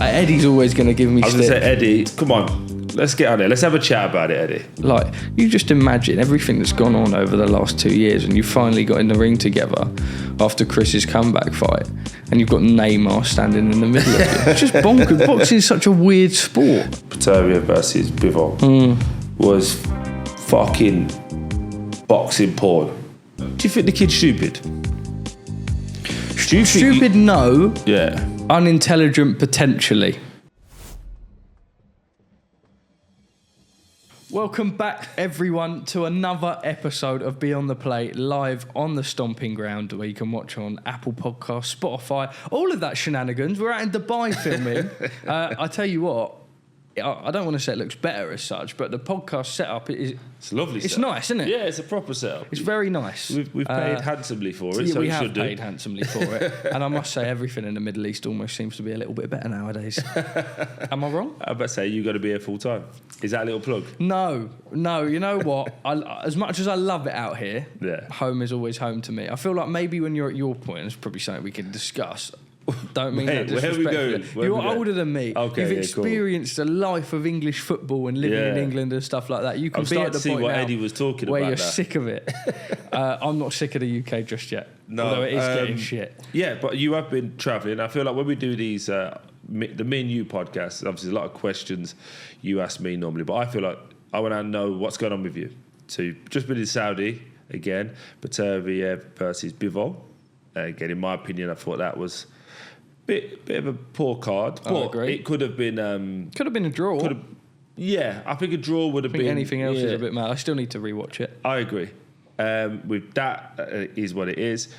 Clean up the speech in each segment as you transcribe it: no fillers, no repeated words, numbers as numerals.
Eddie's always going to give me I was going to say, Eddie, come on, let's get on there. Let's have a chat about it, Eddie. Like, you just imagine everything that's gone on over the last 2 years, and you finally got in the ring together after Chris's comeback fight, and you've got Neymar standing in the middle of it. It's just bonkers. Boxing is such a weird sport. Beterbiev versus Bivol was fucking boxing porn. Do you think the kid's stupid? Stupid, no. Yeah. Unintelligent, potentially. Welcome back, everyone, to another episode of Beyond the Plate, live on the Stomping Ground, where you can watch on Apple Podcasts, Spotify, all of that shenanigans. We're out in Dubai filming. I tell you what, I don't want to say it looks better as such, but the podcast setup is... It's lovely. It's setup. Nice, isn't it? Yeah, it's a proper setup. It's very nice. We've paid handsomely for it, yeah, so we we have should paid do. handsomely for it. And I must say, everything in the Middle East almost seems to be a little bit better nowadays. Am I wrong? I bet say you got to be here full time. Is that a little plug? No. You know what? As much as I love it out here, home is always home to me. I feel like maybe when you're at your point, and it's probably something we can discuss. Don't mean that disrespectfully. You're older than me. Okay, You've experienced a life of English football and living in England and stuff like that. You can I'm be at the see point what now Eddie was talking where about you're now. sick of it. I'm not sick of the UK just yet. No, although it is getting shit. Yeah, but you have been travelling. I feel like when we do these, the Me and You podcasts, obviously there's a lot of questions you ask me normally, but I feel like I want to know what's going on with you. So just been in Saudi again, Beterbiev versus Bivol. Again, in my opinion, I thought that was bit of a poor card, but it could have been a draw. Yeah, I think a draw would have been. Anything else is a bit mad. I still need to rewatch it. I agree. With that is what it is.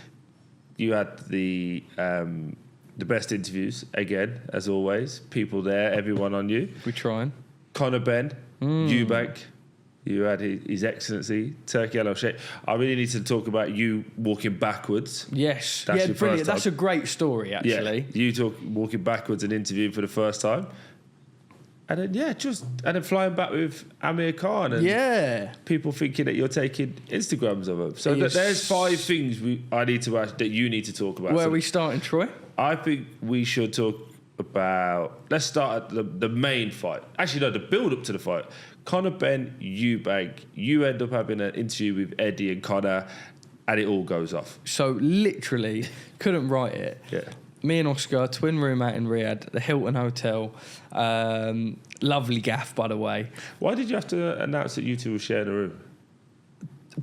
You had the best interviews again, as always. People there, everyone on you. We're trying. Benn, Eubank. You had his Excellency, Turki Alalshikh. I really need to talk about you walking backwards. Yes. That's your brilliant. first time. That's a great story, actually. Yeah, you walking backwards and interviewing for the first time. And then flying back with Amir Khan and people thinking that you're taking Instagrams of him. So there's 5 things I need to ask that you need to talk about. Where are we starting, Troy? I think we should talk about... Let's start at the main fight. Actually, no, the build-up to the fight. Benn, Eubank. You end up having an interview with Eddie and Conor, and it all goes off. So literally, couldn't write it. Yeah. Me and Oscar, twin room out in Riyadh, the Hilton Hotel. Lovely gaff, by the way. Why did you have to announce that you two were sharing a room?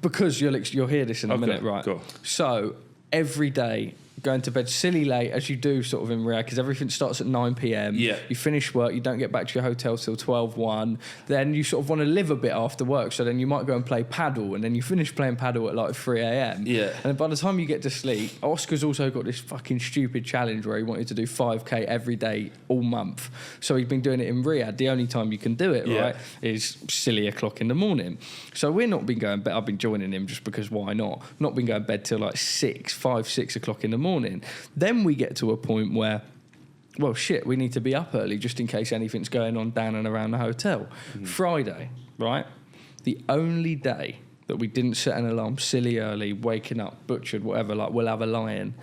Because you'll hear this in a minute, right? Go. So every day, going to bed silly late, as you do sort of in Riyadh, because everything starts at 9 p.m. Yeah. You finish work, you don't get back to your hotel till 12:01. Then you sort of want to live a bit after work, so then you might go and play paddle, and then you finish playing paddle at like 3 a.m. Yeah. And then by the time you get to sleep, Oscar's also got this fucking stupid challenge where he wanted to do 5K every day all month. So he's been doing it in Riyadh. The only time you can do it, right, is silly o'clock in the morning. So we're not been going bed. I've been joining him just because why not? Not been going bed till like 6 o'clock in the morning. Then we get to a point where, well, shit, we need to be up early just in case anything's going on down and around the hotel. Friday, right? The only day that we didn't set an alarm silly early, waking up, butchered, whatever, like we'll have a lion,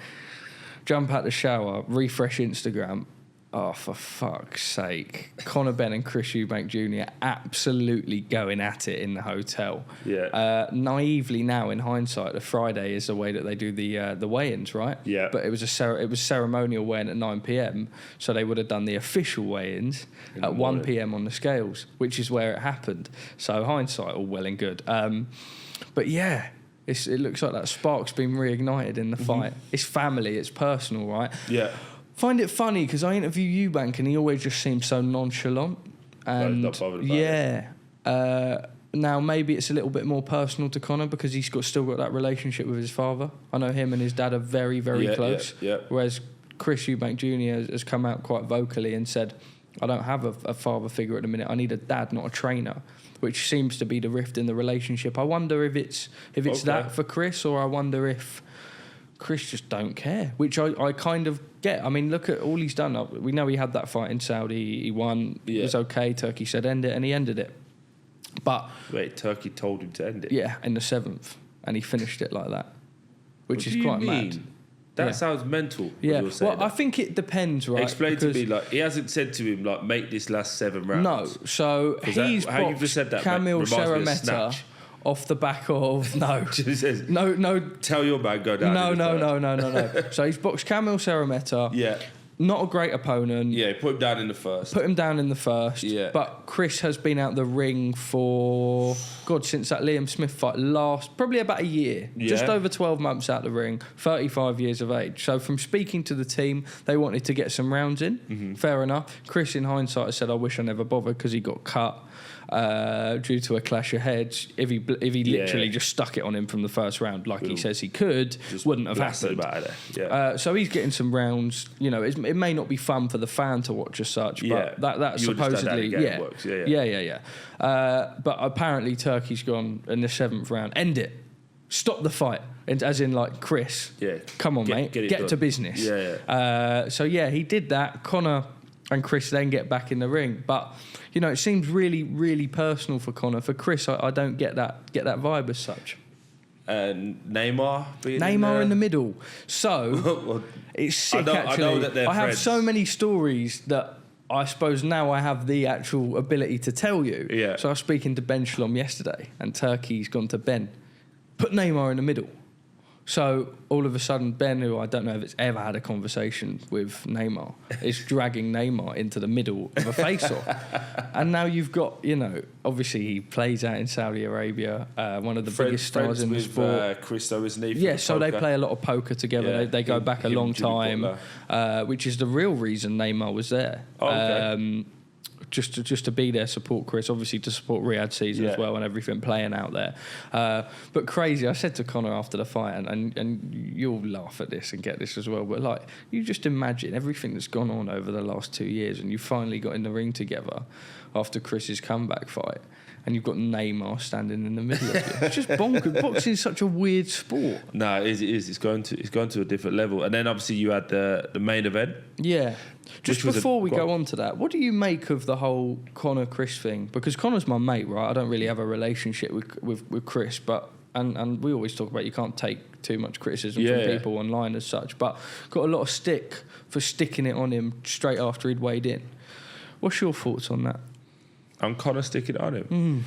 jump out the shower, refresh Instagram. Oh, for fuck's sake. Benn and Chris Eubank Jr. absolutely going at it in the hotel. Yeah. Naively now, in hindsight, the Friday is the way that they do the weigh-ins, right? Yeah. But it was ceremonial weigh-in at 9 p.m, so they would have done the official weigh-ins at 1 p.m. on the scales, which is where it happened. So hindsight, all well and good. But yeah, it looks like that spark's been reignited in the fight. It's family, it's personal, right? Yeah. Find it funny because I interview Eubank and he always just seems so nonchalant. And not bothered about it. Now maybe it's a little bit more personal to Conor because he's still got that relationship with his father. I know him and his dad are very, very close. Yeah. Whereas Chris Eubank Jr. has come out quite vocally and said, I don't have a father figure at the minute. I need a dad, not a trainer, which seems to be the rift in the relationship. I wonder if it's that for Chris, or I wonder if Chris just don't care, which I kind of get. I mean, look at all he's done. We know he had that fight in Saudi. He won. It was okay. Turkey said end it, and he ended it. But wait, Turkey told him to end it? Yeah, in the 7th, and he finished it like that, which is quite mad. That sounds mental. Yeah, well, I think it depends, right? Explain to me, like, he hasn't said to him, like, make this last 7 rounds. No, so he's how you've just said that, Camille reminds me of Cerameta off the back of no, says, no. Tell your man go down. No. So he's boxed Camille Cerameta. Yeah. Not a great opponent. Yeah, put him down in the first. Yeah. But Chris has been out the ring for, since that Liam Smith fight probably about a year. Yeah. Just over 12 months out the ring, 35 years of age. So from speaking to the team, they wanted to get some rounds in. Mm-hmm. Fair enough. Chris, in hindsight, has said, I wish I never bothered because he got cut due to a clash of heads. If he literally just stuck it on him from the first round like he says he could, just wouldn't have happened. Yeah. So he's getting some rounds. You know, it may not be fun for the fan to watch as such, but that supposedly works. But apparently Turkey's gone in the 7th round. End it. Stop the fight. As in, like, Chris. Yeah. Come on, mate. Get to business. So he did that. Conor and Chris then get back in the ring, but you know, it seems really, really personal for Conor. For Chris, I don't get that vibe as such. Neymar in the middle. So well, it's sick. I know that they're I have friends. so many stories that I suppose now I have the actual ability to tell you. Yeah. So I was speaking to Ben Shalom yesterday, and Turkey's gone to Benn. Put Neymar in the middle. So all of a sudden, Ben, who I don't know if it's ever had a conversation with Neymar, is dragging Neymar into the middle of a face-off. And now you've got, you know, obviously he plays out in Saudi Arabia, one of the biggest stars in the sport. Christo, isn't he? Yeah, so they play a lot of poker together. Yeah, they go back a long time, which is the real reason Neymar was there. Oh, okay. Just to be there, support Chris, obviously to support Riyadh season as well and everything playing out there. But crazy, I said to Conor after the fight, and you'll laugh at this and get this as well, but like, you just imagine everything that's gone on over the last 2 years and you finally got in the ring together after Chris's comeback fight, and you've got Neymar standing in the middle of it. It's just bonkers. Boxing is such a weird sport. No, it is. It's going to a different level. And then obviously you had the main event. Yeah. Just before we go on to that, what do you make of the whole Conor Chris thing? Because Conor's my mate, right? I don't really have a relationship with Chris, but and we always talk about you can't take too much criticism from people online as such, but got a lot of stick for sticking it on him straight after he'd weighed in. What's your thoughts on that? And Conor sticking it on him.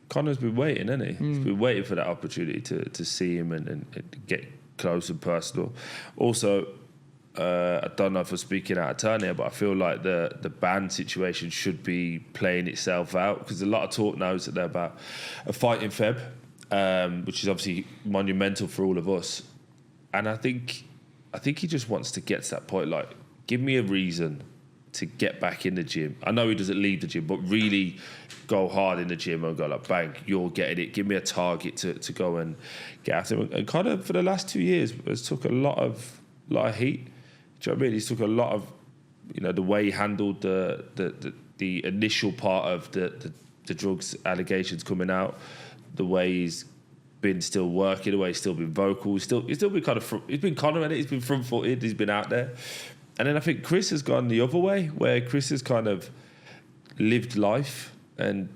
Conor's been waiting, hasn't he? He's been waiting for that opportunity to see him and get close and personal. Also, I don't know if I'm speaking out of turn here, but I feel like the ban situation should be playing itself out, because a lot of talk now is that they're about a fight in Feb, which is obviously monumental for all of us. And I think he just wants to get to that point. Like, give me a reason to get back in the gym. I know he doesn't leave the gym, but really go hard in the gym and go like, bang, you're getting it. Give me a target to go and get after him. And kind of for the last 2 years has took a lot of heat. Do you know what I mean? He's took a lot of, you know, the way he handled the initial part of the drugs allegations coming out, the way he's been still working, the way he's still been vocal, he's still been kind of he's been Conor in it, he's been front-footed, he's been out there. And then I think Chris has gone the other way, where Chris has kind of lived life and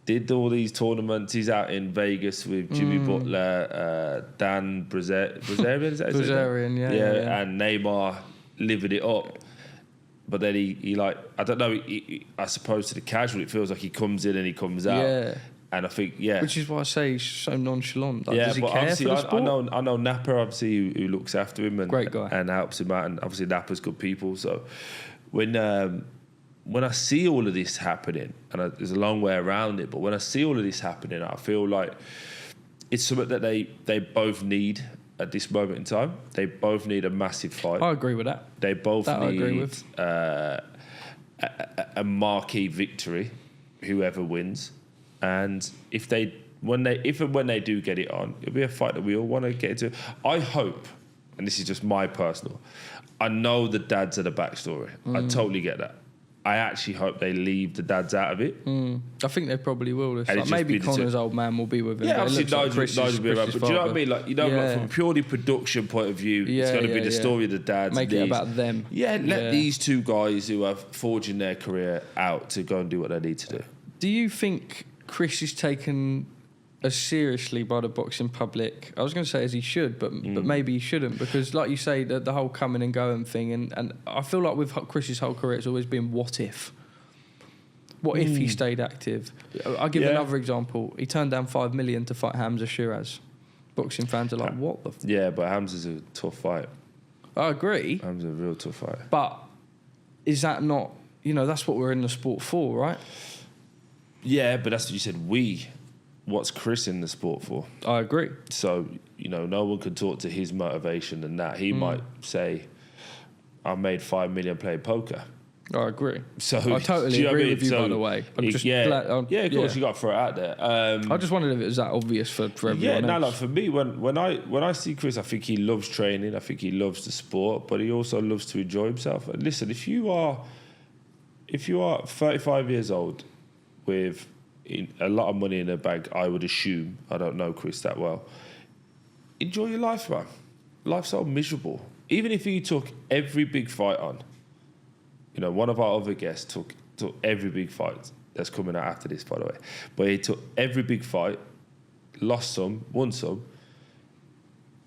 did all these tournaments. He's out in Vegas with Jimmy Butler, Dan Brazarian, is that his name? Brazarian, yeah. And Neymar living it up. But then he like, I don't know, I suppose to the casual, it feels like he comes in and he comes out. Yeah. And I think, which is why I say he's so nonchalant. Like, does he but care obviously for the sport? I know Napa, obviously, who looks after him and great guy and helps him out, and obviously Napa's good people. So when I see all of this happening, and there's a long way around it, but when I see all of this happening, I feel like it's something that they both need at this moment in time. They both need a massive fight. I agree with that. They both that need a marquee victory, whoever wins. And if and when they do get it on, it'll be a fight that we all want to get into. I hope, and this is just my personal, I know the dads are the backstory. I totally get that. I actually hope they leave the dads out of it. I think they probably will. Like maybe Conor's old man will be with him. Yeah, obviously Nigel will be around. But do you know what I mean? Like, you know, like from a purely production point of view, it's going to be the story of the dads. Make it about them. Yeah, let these two guys who are forging their career out to go and do what they need to do. Do you think Chris is taken as seriously by the boxing public. I was going to say as he should, but maybe he shouldn't, because like you say, the whole coming and going thing, and I feel like with Chris's whole career, it's always been what if. What if he stayed active? I'll give another example. He turned down 5 million to fight Hamza Shiraz. Boxing fans are like, what the... Yeah, but Hamza's a tough fight. I agree. Hamza's a real tough fight. But is that not... that's what we're in the sport for, right? Yeah, but that's what you said. What's Chris in the sport for? I agree. So, no one can talk to his motivation and that. He might say, I made 5 million playing poker. I agree. So I totally agree with you, by the way. I'm just glad, of course, you got to throw it out there. I just wondered if it was that obvious for everyone else. Yeah, like for me, when I see Chris, I think he loves training. I think he loves the sport, but he also loves to enjoy himself. And listen, if you are 35 years old with a lot of money in the bank, I would assume, I don't know Chris that well, enjoy your life, man. Life's so miserable. Even if you took every big fight on, one of our other guests took every big fight that's coming out after this, by the way. But he took every big fight, lost some, won some.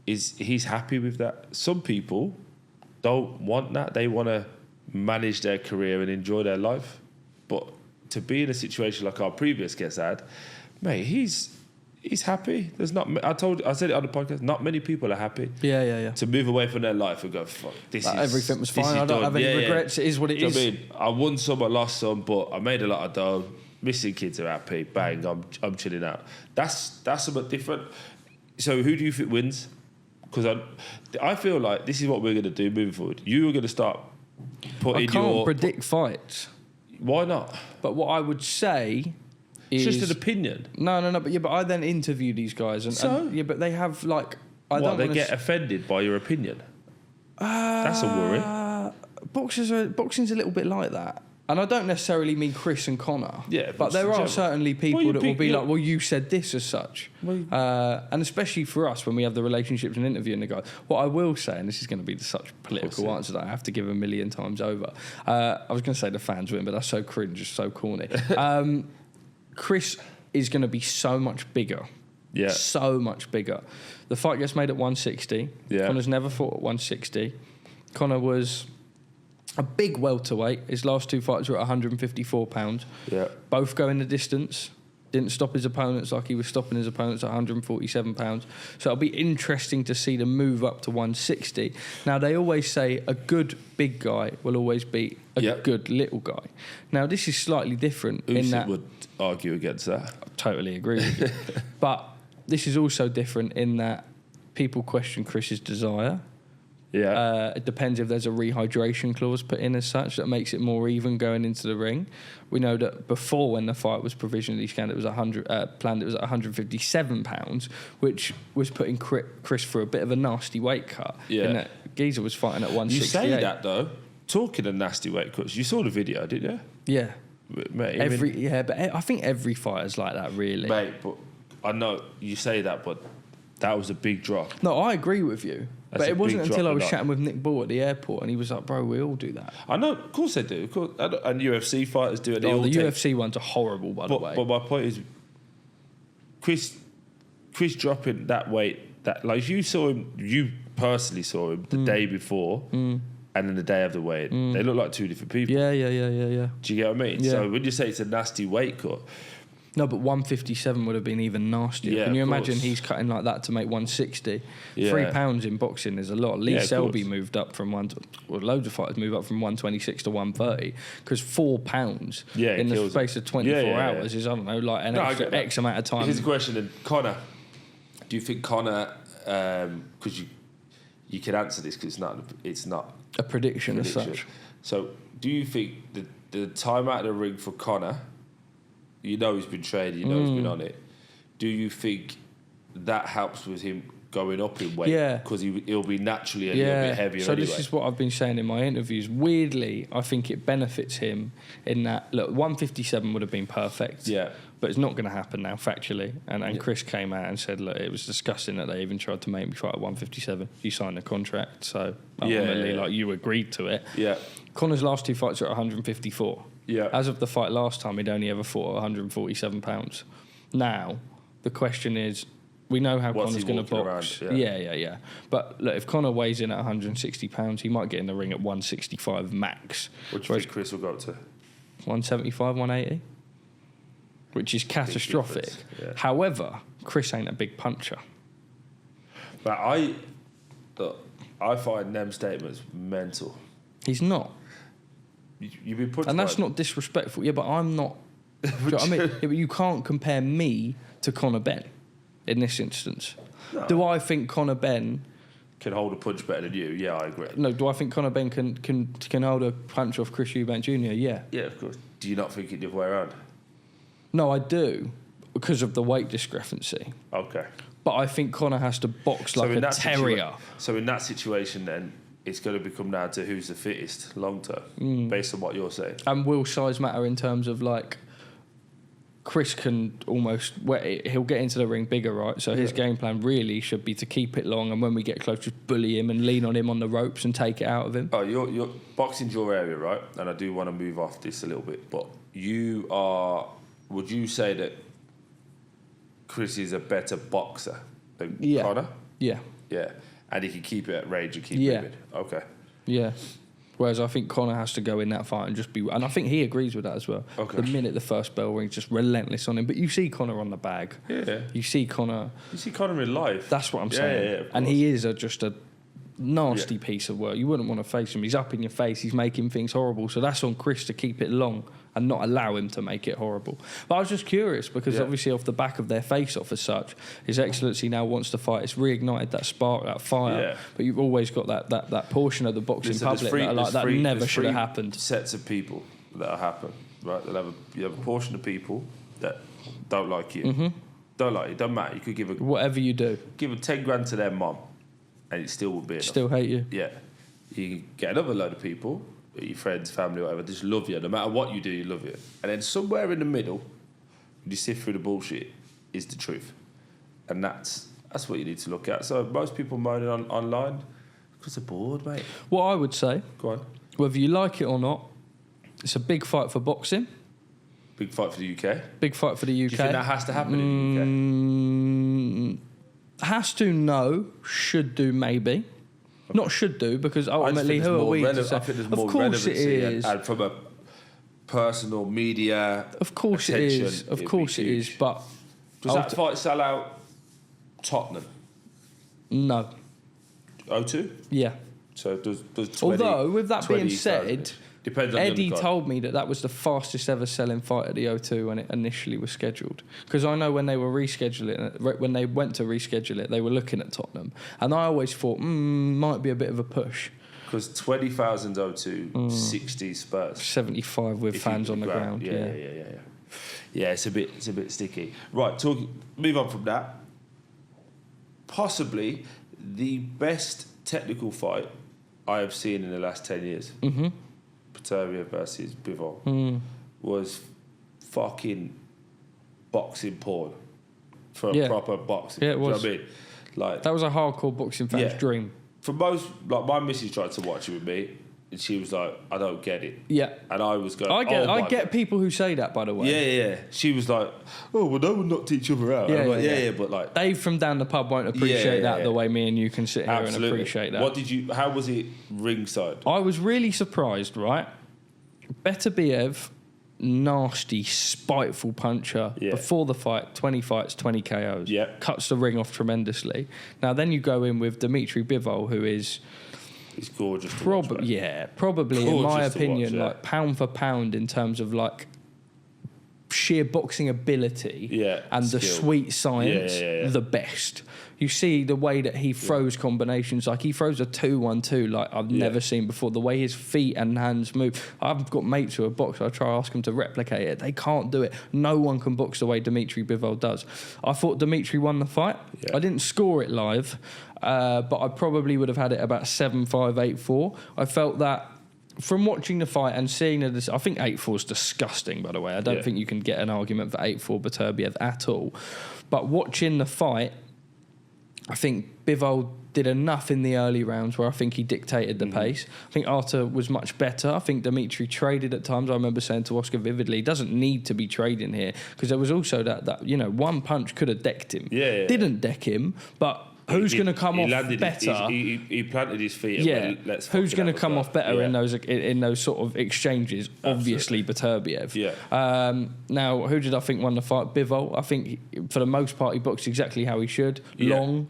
He's happy with that. Some people don't want that. They want to manage their career and enjoy their life. But to be in a situation like our previous guest had, mate, he's happy. There's not. I said it on the podcast. Not many people are happy. Yeah. To move away from their life and go, fuck, everything was fine. I don't have any regrets. It is what it is. I mean, I won some, I lost some, but I made a lot of dough. Missing kids are happy. Bang, I'm chilling out. That's a bit different. So who do you think wins? Because I feel like this is what we're going to do moving forward. You are going to start putting your... I can't predict fights. Why not? But what I would say... It's just an opinion. No. But I then interview these guys, and but they have like. They get offended by your opinion. That's a worry. Boxing's a little bit like that, and I don't necessarily mean Chris and Connor. Yeah, but there are certainly people that will be like, "Well, you said this as such," and especially for us when we have the relationships and interviewing the guy. What I will say, and this is going to be such a political answer that I have to give 1,000,000 times over. I was going to say the fans win, but that's so cringe, it's so corny. Chris is going to be so much bigger. Yeah. So much bigger. The fight gets made at 160. Yeah. Connor's never fought at 160. Connor was a big welterweight. His last 2 fights were at 154 pounds. Yeah. Both go in the distance. Didn't stop his opponents like he was stopping his opponents at 147 pounds. So it'll be interesting to see the move up to 160. Now, they always say a good big guy will always beat a good little guy. Now, this is slightly different in that... would argue against that. I totally agree with you. But this is also different in that people question Chris's desire. Yeah. It depends if there's a rehydration clause put in as such that makes it more even going into the ring. We know that before, when the fight was provisionally scanned, it was planned. It was at 157 pounds, which was putting Chris through a bit of a nasty weight cut. Yeah. And that Geezer was fighting at 168. You say that though. Talking of nasty weight cuts, you saw the video, didn't you? Yeah. Mate, but I think every fighter's like that, really. Mate, but I know you say that, but that was a big drop. No, I agree with you. That's but it wasn't until I was drop. chatting with Nick Ball at the airport, and he was like, "Bro, we all do that." I know, of course they do. Of course, and UFC fighters do it. The UFC ones are horrible, by the way. But my point is, Chris dropping that weight, that like you personally saw him the day before, and then the day of the weigh. They look like two different people. Yeah. Do you get what I mean? Yeah. So when you say it's a nasty weight cut. No, but 157 would have been even nastier. Yeah, Can you imagine course. he's cutting like that to make 160? Yeah. 3 pounds in boxing is a lot. Lee Yeah, Selby moved up from loads of fighters move up from 126 to 130 because 4 pounds in the space of 24 hours is, I don't know, like an extra X amount of time. Here's a question then. Connor, do you think Connor, because you can answer this because it's not a prediction as such. So do you think the time out of the ring for Connor, you know he's been training, you know he's been on it. Do you think that helps with him going up in weight? Yeah. Because he'll be naturally a little bit heavier so anyway. This is what I've been saying in my interviews. Weirdly, I think it benefits him in that, look, 157 would have been perfect. Yeah. But it's not going to happen now, factually. And Chris came out and said, look, it was disgusting that they even tried to make me fight at 157. You signed a contract, so ultimately, like, you agreed to it. Yeah. Connor's last 2 fights are at 154. Yeah. As of the fight last time, he'd only ever fought at 147 pounds. Now, The question is, we know how What's Conor's he going to box. walking around? Yeah. But look, if Conor weighs in at 160 pounds, he might get in the ring at 165 max. What do you think Chris will go up to? 175, 180, which is catastrophic. Yeah. However, Chris ain't a big puncher. But I find them statements mental. He's not. You've been punched, and that's not disrespectful. Yeah, but I'm not. Do you know what I mean? Yeah, but you can't compare me to Conor Benn in this instance. No. Do I think Conor Benn can hold a punch better than you? Yeah, I agree. No, do I think Conor Benn can hold a punch off Chris Eubank Jr.? Yeah. Yeah, of course. Do you not think it the other way around? No, I do, because of the weight discrepancy. Okay. But I think Conor has to box like a terrier. So in that situation, then it's going to become down to who's the fittest long term, based on what you're saying. And will size matter in terms of like? Chris can almost, he'll get into the ring bigger, right? So his game plan really should be to keep it long, and when we get close, just bully him and lean on him on the ropes and take it out of him. Oh, you're boxing's your area, right? And I do want to move off this a little bit, but would you say that Chris is a better boxer than Conor? Yeah. Yeah. And he can keep it at range and keep moving. Okay. Yeah. Whereas I think Conor has to go in that fight and just be... And I think he agrees with that as well. Okay. The minute the first bell rings, just relentless on him. But you see Conor on the bag. Yeah. You see Conor... You see Conor in life. That's what I'm saying. Yeah, and he is just a nasty piece of work. You wouldn't want to face him. He's up in your face. He's making things horrible. So that's on Chris to keep it long and not allow him to make it horrible. But I was just curious because obviously off the back of their face-off as such, His Excellency now wants to fight. It's reignited that spark, that fire. Yeah. But you've always got that portion of the boxing public that are like, that never should have happened. Sets of people that'll happen, right? You have a portion of people that don't like you. Mm-hmm. Don't like you. Don't matter. You could give whatever you do. Give 10 grand to their mum, and it still would be enough. Still hate you. Yeah. You get another load of people, your friends, family, whatever, just love you. No matter what you do, you love you. And then somewhere in the middle, you sift through the bullshit, is the truth. And that's what you need to look at. So most people moaning online because they're bored, mate. What I would say, go on, whether you like it or not, it's a big fight for boxing. Big fight for the UK. Big fight for the UK. Do you think that has to happen in the UK? Has to, no. Should do, maybe. Okay. Not should do, because ultimately, who are we to say? I think there's more relevancy and from a personal media. Of course it is. Of course it is. But does that fight sell out Tottenham? No. O2? Yeah. So does 20, although with that being said, depends on Eddie told me that was the fastest ever selling fight at the O2 when it initially was scheduled. Because I know when they were rescheduling it, when they went to reschedule it, they were looking at Tottenham, and I always thought might be a bit of a push. Because 20,000 O2, 60 Spurs, 75 with fans on the ground. Yeah. Yeah, it's a bit sticky. Right, move on from that. Possibly the best technical fight I have seen in the last 10 years. Mm-hmm. Beterbiev versus Bivol was fucking boxing porn for a proper boxing. Yeah, it was. Do you know what I mean? Like, that was a hardcore boxing fan's dream. For most, like my missus tried to watch it with me, and she was like, "I don't get it." Yeah, and I was going, I get people who say that, by the way. Yeah. She was like, "Oh, well, no one knocked each other out." Yeah, but like Dave from down the pub won't appreciate that the way me and you can sit here and appreciate that. How was it ringside? I was really surprised. Right, Beterbiev, nasty, spiteful puncher. Yeah. Before the fight, 20 fights, 20 KOs. Yeah, cuts the ring off tremendously. Now then you go in with Dimitri Bivol, who is. He's gorgeous to watch, probably in my opinion, like pound for pound in terms of like sheer boxing ability and skill. The sweet science, the best. You see the way that he throws combinations, like he throws a 2-1-2 like I've never seen before. The way his feet and hands move. I've got mates who are boxers. I try to ask them to replicate it. They can't do it. No one can box the way Dimitri Bivol does. I thought Dimitri won the fight. Yeah. I didn't score it live, but I probably would have had it about 7-5, 8-4. I felt that from watching the fight and seeing that, I think 8-4 is disgusting, by the way. I don't think you can get an argument for 8-4 Beterbiev at all. But watching the fight, I think Bivol did enough in the early rounds where I think he dictated the pace. I think Arthur was much better. I think Dimitri traded at times. I remember saying to Oscar vividly, he doesn't need to be trading here, because there was also that one punch could have decked him. Yeah. Didn't deck him, but who's going to come off better? He planted his feet. Yeah, who's going to come off better in those sort of exchanges? Obviously, Beterbiev. Yeah. Now, who did I think won the fight? Bivol. I think for the most part he boxed exactly how he should. Long,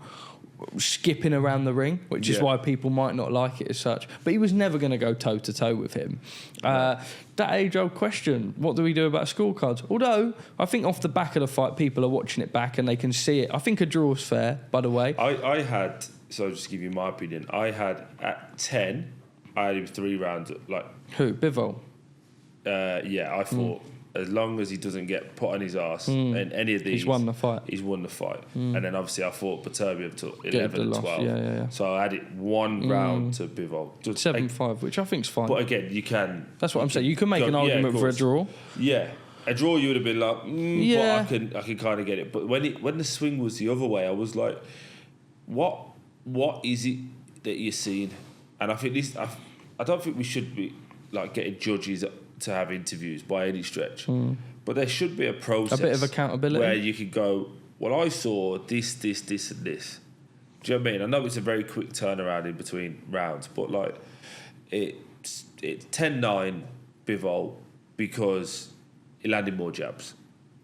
skipping around the ring, which is why people might not like it as such. But he was never going to go toe to toe with him. That age-old question: what do we do about scorecards? Although I think off the back of the fight, people are watching it back and they can see it. I think a draw is fair. By the way, I had. So I'll just give you my opinion. I had at 10. I had him 3 rounds. Like who? Bivol. I thought. As long as he doesn't get put on his arse in any of these, he's won the fight. And then obviously I thought Beterbiev took 11 and 12. Yeah. So I had it 1 round to Bivol. 7-5, which I think's fine. But again, you can... That's what I'm saying. You can make an argument for a draw. Yeah. A draw, you would have been like, but I can kind of get it. But when the swing was the other way, I was like, what is it that you're seeing? And I think I don't think we should be like getting judges to have interviews by any stretch, but there should be a process, a bit of accountability, where you could go, well, I saw this, and this. Do you know what I mean? I know it's a very quick turnaround in between rounds, but like it's 10-9 Bivol because he landed more jabs.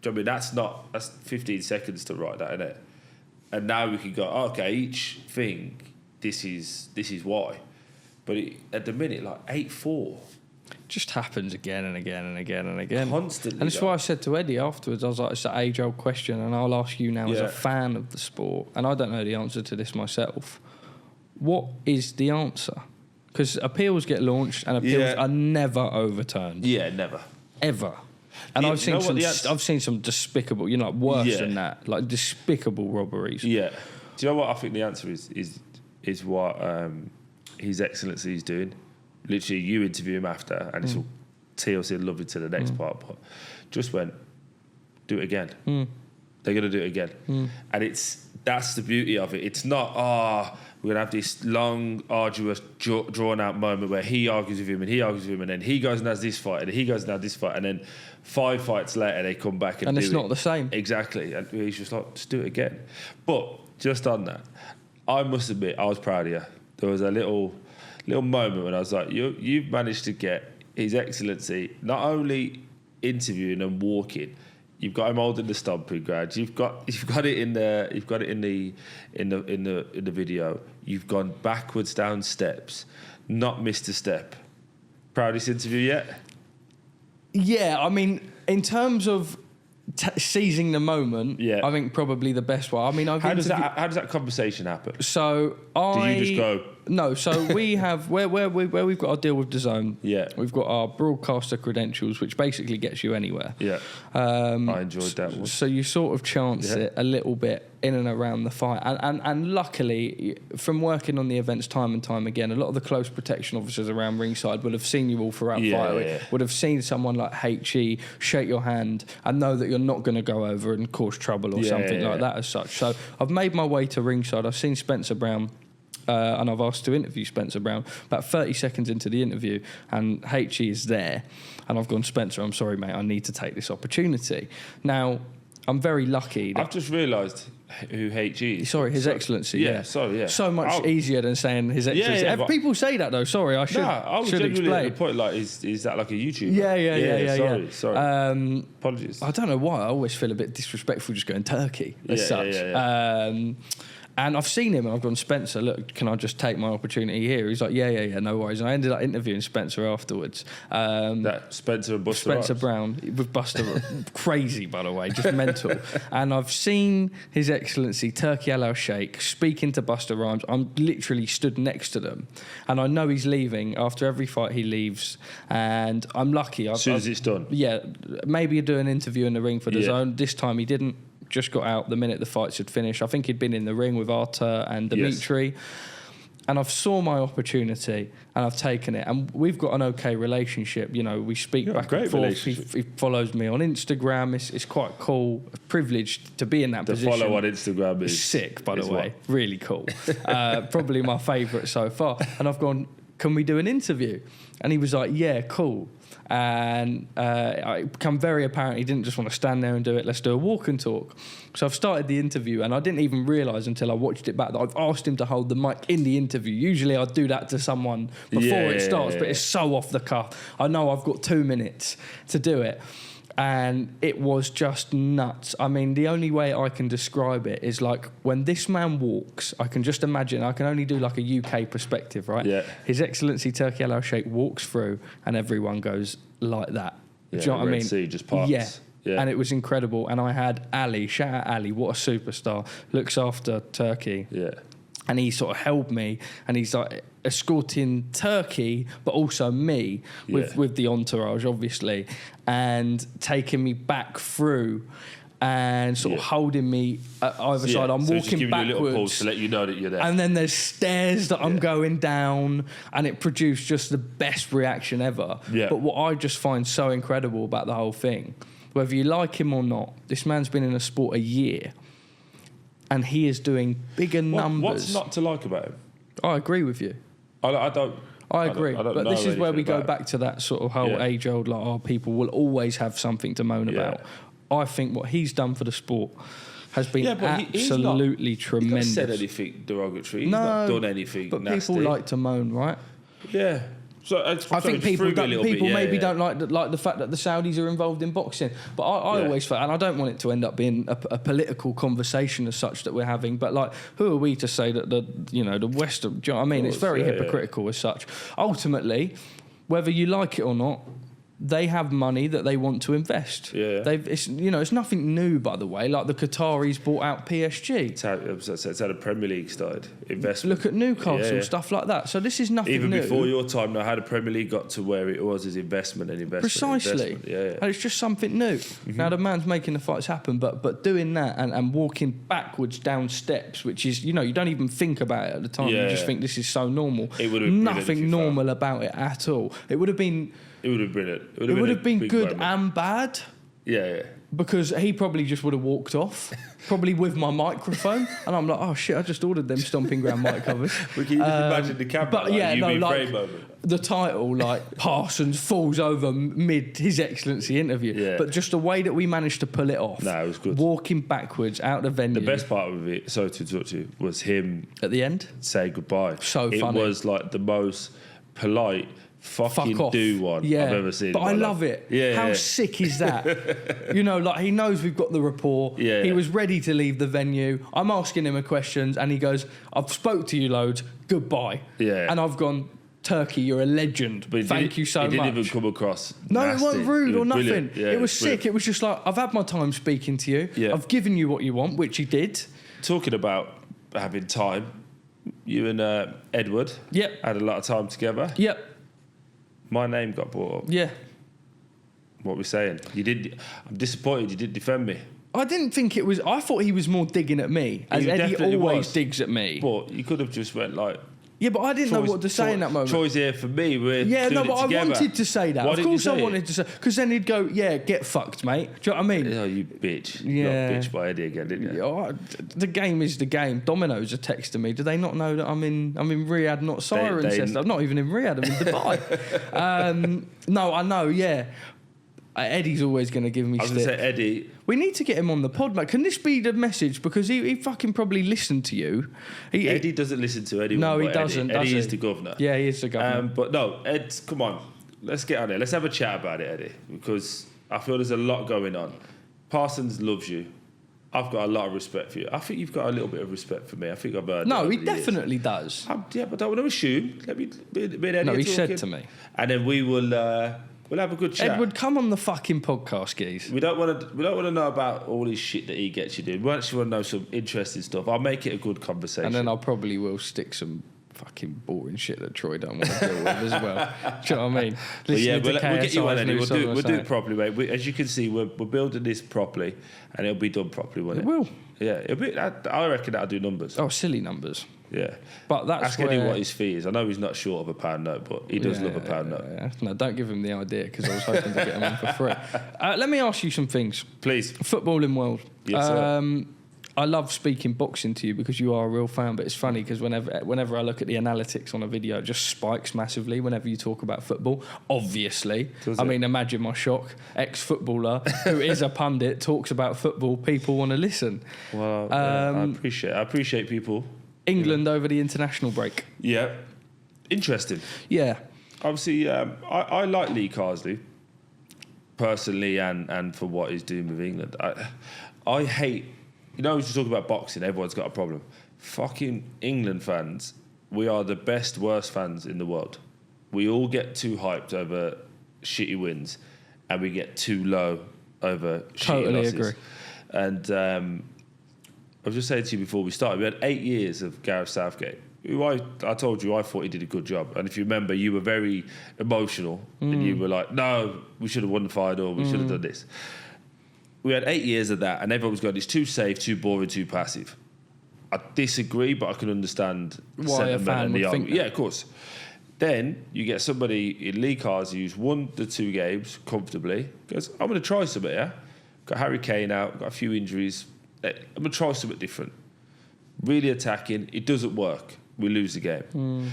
Do you know what I mean? That's 15 seconds to write that, isn't it? And now we can go, okay, each thing, this is why. But at the minute, like 8-4. Just happens again and again and again and again. Constantly. And that's why I said to Eddie afterwards, I was like, it's an age-old question, and I'll ask you now as a fan of the sport, and I don't know the answer to this myself. What is the answer? Because appeals get launched and appeals are never overturned. Yeah, never. Ever. And I've seen some despicable, worse than that, like despicable robberies. Yeah. Do you know what I think the answer is what His Excellency is doing? Literally, you interview him after, and it's all TLC and lovely to the next part, but just went, do it again. They're going to do it again. And that's the beauty of it. It's not, we're going to have this long, arduous, drawn-out moment where he argues with him, and then he goes and has this fight, and he goes and has this fight, and then 5 fights later, they come back and do it. And it's not the same. Exactly. And he's just like, just do it again. But just on that, I must admit, I was proud of you. There was a little moment when I was like, you've managed to get His Excellency not only interviewing and walking, you've got him holding the stomping ground. You've got it in the video. You've gone backwards down steps, not missed a step. Proudest interview yet? Yeah, I mean, in terms of seizing the moment, I think probably the best one. I mean, how does that conversation happen? So do you just go? No, so we have where we've got our deal with DAZN. Yeah, we've got our broadcaster credentials, which basically gets you anywhere. Yeah, I enjoyed that one. So you sort of chance it a little bit in and around the fight, and luckily, from working on the events time and time again, a lot of the close protection officers around ringside will have seen you all throughout fight. Would have seen someone like HE shake your hand and know that you're not going to go over and cause trouble or something like that as such. So I've made my way to ringside. I've seen Spencer Brown. And I've asked to interview Spencer Brown about 30 seconds into the interview, and HE is there, and I've gone, Spencer, I'm sorry, mate, I need to take this opportunity. Now, I'm very lucky. I've just realised who HE is. Sorry, His Excellency. Yeah, sorry, yeah. So much easisia than saying His Excellency. Yeah, people say that though. Sorry, I should explain. At the point, like, is that like a YouTuber? Yeah. Sorry. Apologies. I don't know why. I always feel a bit disrespectful just going Turkey as such. Yeah. And I've seen him and I've gone, Spencer, look, can I just take my opportunity here? He's like, yeah, no worries. And I ended up interviewing Spencer afterwards. That Spencer and Buster Spencer Brown with Buster. Crazy, by the way, just mental. And I've seen His Excellency Turki Alalshikh speaking to Buster Rhymes. I'm literally stood next to them. And I know he's leaving. After every fight he leaves. And I'm lucky. As soon as it's done. Yeah, maybe do an interview in the ring for DAZN. This time he didn't. Just got out the minute the fights had finished. I think he'd been in the ring with Arthur and Dimitri. And I've saw my opportunity and I've taken it. And we've got an okay relationship. You know, we speak back and forth. He follows me on Instagram. It's quite cool. Privileged to be in that position. To follow on Instagram is sick, by the way. What? Really cool. Probably my favourite so far. And I've gone, can we do an interview? And he was like, yeah, cool. And it became very apparent he didn't just want to stand there and do it. Let's do a walk and talk. So I've started the interview, and I didn't even realise until I watched it back that I've asked him to hold the mic in the interview. Usually I'd do that to someone before it starts, but it's so off the cuff. I know I've got 2 minutes to do it. And it was just nuts. I mean, the only way I can describe it is like when this man walks, I can just imagine, I can only do like a UK perspective, right? Yeah. His Excellency Turki Alalshikh walks through and everyone goes like that. Yeah, do you know what I mean? Sea just parts. Yeah. And it was incredible. And I had Ali, shout out Ali, what a superstar, looks after Turkey. Yeah. And he sort of held me, and he's like escorting Turkey, but also me with the entourage, obviously, and taking me back through and sort of holding me at either side. I'm so walking just giving backwards. You a little pause to let you know that you're there. And then there's stairs that I'm going down, and it produced just the best reaction ever. Yeah. But what I just find so incredible about the whole thing, whether you like him or not, this man's been in a sport a year. And he is doing bigger numbers. What's not to like about him? I agree with you. I don't. I agree. I don't but know this is where we go about back to that sort of whole age-old, like, oh, people will always have something to moan about. I think what he's done for the sport has been absolutely tremendous. He's not said anything derogatory. He's not done anything but nasty. People like to moan, right? Yeah. So I think people maybe don't like the fact that the Saudis are involved in boxing. But I always felt, and I don't want it to end up being a political conversation as such that we're having. But like, who are we to say that the West? Do you know what I mean? It's very hypocritical as such. Ultimately, whether you like it or not, they have money that they want to invest. Yeah. It's nothing new, by the way. Like the Qataris bought out PSG. It's how the Premier League started. Investment. Look at Newcastle, stuff like that. So this is nothing Even new. before your time, now how the Premier League got to where it was is investment. Precisely. Yeah. And it's just something new. Mm-hmm. Now the man's making the fights happen, but doing that and walking backwards down steps, which is, you don't even think about it at the time. You just think this is so normal. It would have been nothing normal about it at all. It would have been. It would have been brilliant. It would have been good and bad. Yeah. Because he probably just would have walked off, probably with my microphone, and I'm like, oh shit, I just ordered them Stomping Ground mic covers. We can imagine the camera, but frame moment. The title, like Parsons falls over mid His Excellency interview, but just the way that we managed to pull it off. No, it was good. Walking backwards out the venue. The best part of it, sorry to talk to you, was him at the end say goodbye. So funny. It was like the most polite. Fucking do one I've ever seen. But I love it. How sick is that? Like he knows we've got the rapport. He was ready to leave the venue. I'm asking him a question and he goes, I've spoke to you loads, goodbye. And I've gone, Turkey, you're a legend. But Thank you so much. He didn't even come across nasty. It wasn't rude or nothing. It was sick. Brilliant. It was just like, I've had my time speaking to you. I've given you what you want, which he did. Talking about having time, you and Edward had a lot of time together. My name got brought up. What we're saying. I'm disappointed you didn't defend me. I didn't think it was. I thought he was more digging at me, as Eddie always digs at me. But you could have just went like. Yeah, but I didn't know what to say in that moment. Troy's here for me. We're doing but it together. I wanted to say that. Of course, I wanted to say, because then he'd go, "Yeah, get fucked, mate." Do you know what I mean? Oh, you bitch! You got bitched by Eddie again, didn't you? The game is the game. Domino's are texting me. Do they not know that I'm in Riyadh, not Siren says I'm not even in Riyadh. I'm in Dubai. No, I know. Yeah. Eddie's always going to give me stick. I was going to say, Eddie... We need to get him on the pod, mate. Can this be the message? Because he fucking probably listened to you. Eddie doesn't listen to anyone. No, he doesn't. Eddie is the governor. Yeah, he is the governor. But no, Ed, come on. Let's get on there. Let's have a chat about it, Eddie. Because I feel there's a lot going on. Parsons loves you. I've got a lot of respect for you. I think you've got a little bit of respect for me. I think I've heard. No, he definitely does. But I don't want to assume. Let me Eddie. No, he talking. said to me. And then we will... We'll have a good chat. Edward, come on the fucking podcast, geez. We don't want to know about all this shit that he gets you doing. We actually want to know some interesting stuff. I'll make it a good conversation. And then I probably will stick some fucking boring shit that Troy don't want to deal with as well. Do you know what I mean? We'll get you on, Eddie. We'll do it properly, mate. As you can see, we're building this properly, and it'll be done properly, won't it? It will. Yeah, it'll be. I reckon that'll do numbers. Oh, silly numbers. Yeah. But that's Ask Eddie what his fee is. I know he's not short of a pound note, but he does love a pound note. Yeah. No, don't give him the idea, because I was hoping to get him on for free. Let me ask you some things. Please. Footballing world. Yes, sir. I love speaking boxing to you because you are a real fan, but it's funny because whenever I look at the analytics on a video, it just spikes massively whenever you talk about football. Obviously. I mean, imagine my shock. Ex-footballer who is a pundit talks about football, people want to listen. Well, I appreciate people. England over the international break. Yeah. Interesting. Yeah. Obviously, I like Lee Carsley, personally, and for what he's doing with England. I hate... You know, when you talk about boxing, everyone's got a problem. Fucking England fans, we are the best, worst fans in the world. We all get too hyped over shitty wins, and we get too low over shitty losses. Totally agree. And I was just saying to you before we started, we had 8 years of Gareth Southgate, who I told you I thought he did a good job. And if you remember, you were very emotional, and you were like, no, we should have won the final, we should have done this. We had 8 years of that, and everyone was going, it's too safe, too boring, too passive. I disagree, but I can understand why a fan would think that. Yeah, of course. Then you get somebody in Lee Carsley who's won the 2 games comfortably, goes, I'm going to try something, yeah? Got Harry Kane out, got a few injuries. I'm going to try something different. Really attacking. It doesn't work. We lose the game.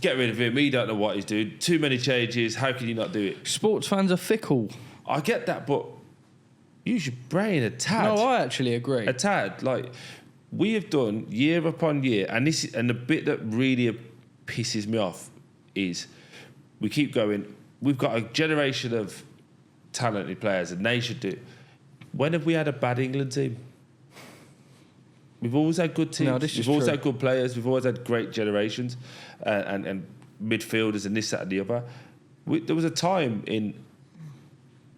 Get rid of him. He don't know what he's doing. Too many changes. How can you not do it? Sports fans are fickle. I get that, but... use your brain a tad. No, I actually agree. A tad. Like, we have done year upon year, and the bit that really pisses me off is we keep going, we've got a generation of talented players, and they should do it. When have we had a bad England team? We've always had good teams. No, this is we've always true. had good players. We've always had great generations, and midfielders and this, that, and the other. There was a time in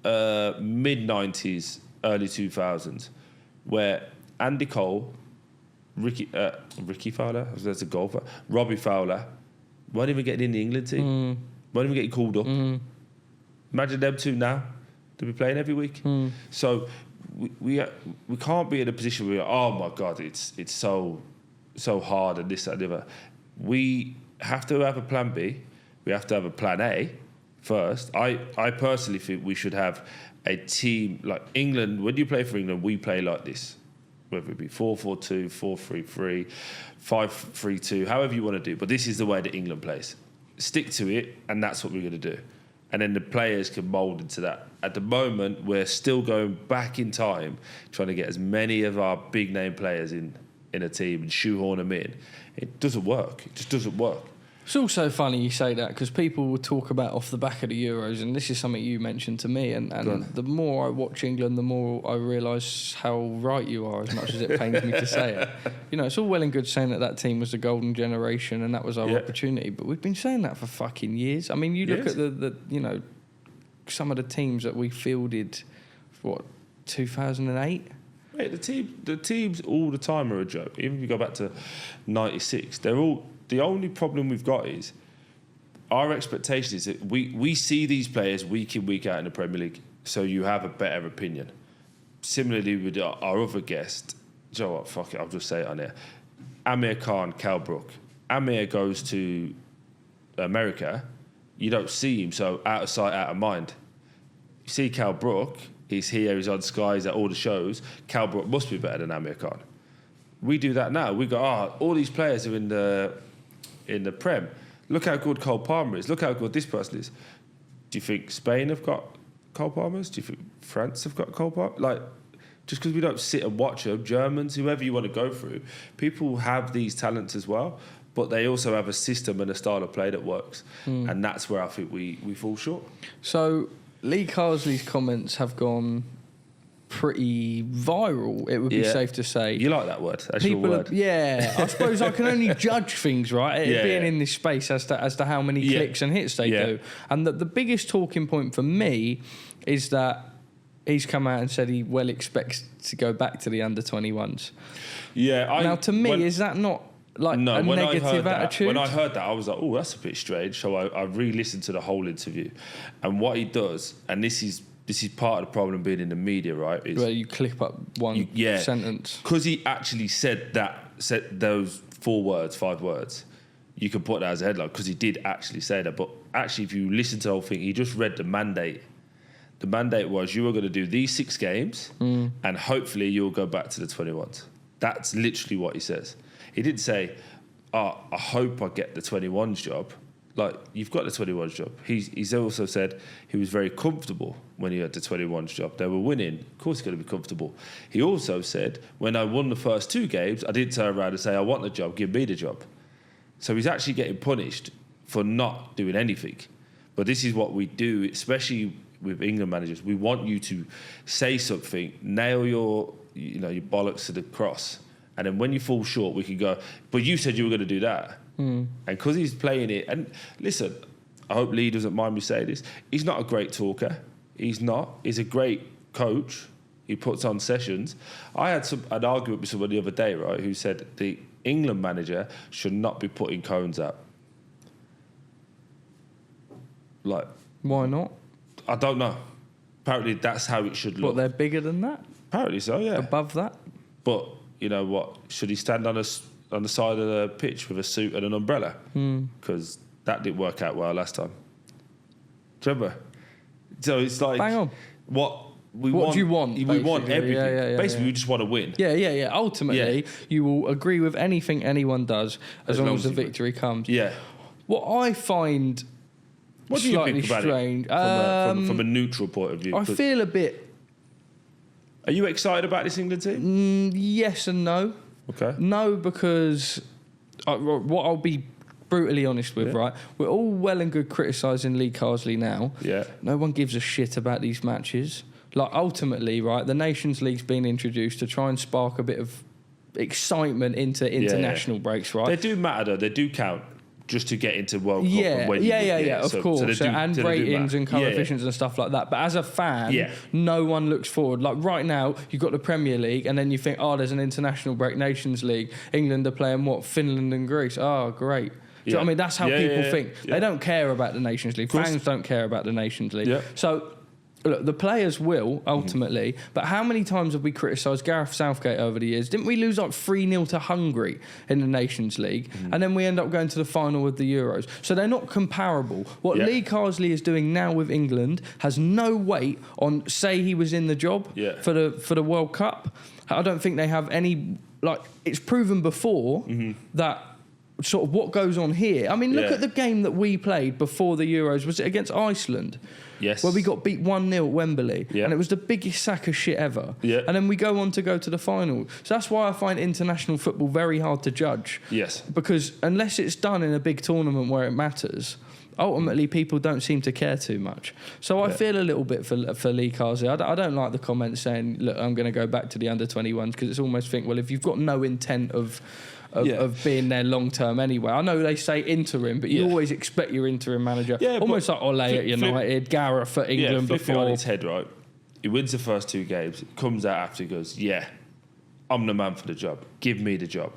mid-90s, early 2000s, where Andy Cole, Ricky Fowler, that's a golfer, Robbie Fowler, weren't even getting in the England team, weren't even getting called up. Imagine them two now, they'll be playing every week. So we can't be in a position where, oh my God, it's so hard and this, that, and the other. We have to have a plan B, we have to have a plan A first. I personally think we should have a team like England. When you play for England, we play like this, whether it be 4-4-2, 4-3-3, 5-3-2, however you want to do. But this is the way that England plays. Stick to it, and that's what we're going to do. And then the players can mould into that. At the moment, we're still going back in time, trying to get as many of our big name players in a team and shoehorn them in. It doesn't work. It just doesn't work. It's also funny you say that, because people will talk about off the back of the Euros, and this is something you mentioned to me, and the more I watch England, the more I realise how right you are, as much as it pains me to say it. You know, it's all well and good saying that team was the golden generation and that was our opportunity, but we've been saying that for fucking years. I mean, you look at the you know, some of the teams that we fielded, 2008? Mate, the teams all the time are a joke. Even if you go back to 96, they're all... The only problem we've got is our expectation is that we see these players week in, week out in the Premier League, so you have a better opinion. Similarly with our other guest, you know what, fuck it, I'll just say it on here. Amir Khan, Cal Brook. Amir goes to America, you don't see him, so out of sight, out of mind. You see Cal Brook, he's here, he's on Sky, he's at all the shows. Cal Brook must be better than Amir Khan. We do that now. We go, all these players are in the Prem. Look how good Cole Palmer is. Look how good this person is. Do you think Spain have got Cole Palmers? Do you think France have got Cole Palmer? Like, just because we don't sit and watch them, Germans, whoever you want to go through, people have these talents as well, but they also have a system and a style of play that works. And that's where I think we fall short. So Lee Carsley's comments have gone pretty viral, it would be safe to say. You like that word? That's your word. I suppose I can only judge things, right? Being in this space as to how many clicks and hits they do. And the biggest talking point for me is that he's come out and said he well expects to go back to the under-21s. Yeah. Now, to me, is that not like a negative attitude? When I heard that, I was like, oh, that's a bit strange. So I re-listened to the whole interview. And what he does, and this is part of the problem being in the media, right? Is where you clip up one sentence. Because he actually said those 4 words, 5 words, you can put that as a headline because he did actually say that. But actually, if you listen to the whole thing, he just read the mandate. The mandate was you were going to do these 6 games and hopefully you'll go back to the 21s. That's literally what he says. He didn't say, I hope I get the 21s job. Like, you've got the 21s job. He's also said he was very comfortable when he had the 21s job. They were winning. Of course he's going to be comfortable. He also said, when I won the first 2 games, I didn't turn around and say, I want the job, give me the job. So he's actually getting punished for not doing anything. But this is what we do, especially with England managers. We want you to say something, nail your bollocks to the cross, and then when you fall short, we can go, but you said you were going to do that. And because he's playing it, and listen, I hope Lee doesn't mind me saying this, he's not a great talker. He's not. He's a great coach. He puts on sessions. I had an argument with someone the other day, right, who said the England manager should not be putting cones up. Like, why not? I don't know. Apparently that's how it should look. What, they're bigger than that? Apparently so, yeah. Above that? But, you know what, should he stand on the side of the pitch with a suit and an umbrella? Because that didn't work out well last time. Do you remember? So it's like... Bang on. What do you want? We want everything. Yeah, basically, we just want to win. Yeah. Ultimately, you will agree with anything anyone does as long as the victory comes. Yeah. What I find... What do you slightly think about strange. it from a neutral point of view? I feel a bit... Are you excited about this England team? Yes and no. Okay. No, because what I'll be brutally honest with, right? We're all well and good criticising Lee Carsley now. Yeah. No one gives a shit about these matches. Like, ultimately, right, the Nations League's been introduced to try and spark a bit of excitement into international breaks, right? They do matter, though. They do count. Just to get into World Cup. Of course. And ratings and coefficients and stuff like that. But as a fan, no one looks forward. Like right now, you've got the Premier League and then you think, there's an international break, Nations League. England are playing what? Finland and Greece. Oh, great. Do you know what I mean? That's how people think. Yeah. They don't care about the Nations League. Fans don't care about the Nations League. Yeah. So... Look, the players will, ultimately, but how many times have we criticised Gareth Southgate over the years? Didn't we lose like 3-0 to Hungary in the Nations League? And then we end up going to the final with the Euros. So they're not comparable. What Lee Carsley is doing now with England has no weight on, say he was in the job for the World Cup. I don't think they have any, like, it's proven before that sort of what goes on here. I mean, look at the game that we played before the Euros. Was it against Iceland? Yes. Where we got beat 1-0 at Wembley. Yeah. And it was the biggest sack of shit ever. Yeah. And then we go on to go to the final. So that's why I find international football very hard to judge. Yes. Because unless it's done in a big tournament where it matters, ultimately people don't seem to care too much. So I feel a little bit for Lee Carsley. I don't like the comments saying, look, I'm going to go back to the under-21s, because it's almost think, well, if you've got no intent of being there long term anyway. I know they say interim, but you always expect your interim manager. Yeah, almost like Ole at United, Gareth at England flip before. It on its head, right? He wins the first 2 games, comes out after, he goes, I'm the man for the job. Give me the job.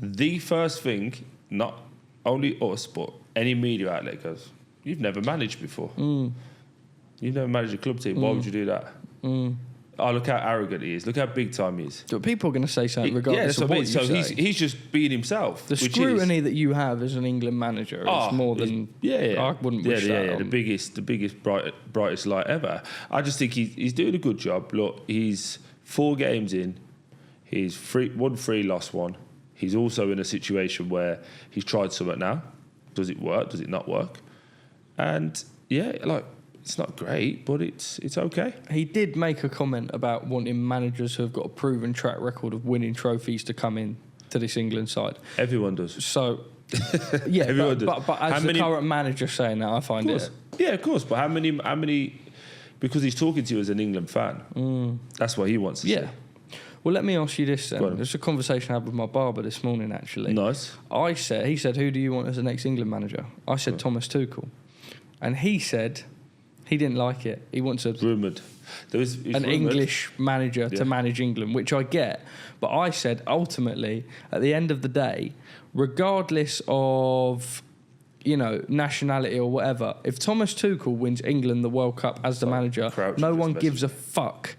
The first thing, not only us, but any media outlet goes, you've never managed before. You've never managed a club team. Why would you do that? Oh, look how arrogant he is. Look how big time he is. So people are going to say something regardless of what you say. So he's just being himself. The scrutiny that you have as an England manager is more than... I wouldn't wish that on. The biggest brightest light ever. I just think he's doing a good job. Look, he's 4 games in. He's won 3, lost 1. He's also in a situation where he's tried something now. Does it work? Does it not work? And, it's not great, but it's okay. He did make a comment about wanting managers who have got a proven track record of winning trophies to come in to this England side. Everyone does. So, everyone does. But as the current manager saying that, I find it... Yeah, of course. But how many... Because he's talking to you as an England fan. That's what he wants to say. Well, let me ask you this then. There's a conversation I had with my barber this morning, actually. Nice. He said, who do you want as the next England manager? I said, Thomas Tuchel. And he said... He didn't like it. He wants rumoured. An English manager to manage England, which I get. But I said, ultimately, at the end of the day, regardless of, nationality or whatever, if Thomas Tuchel wins England the World Cup as the manager, no one gives a fuck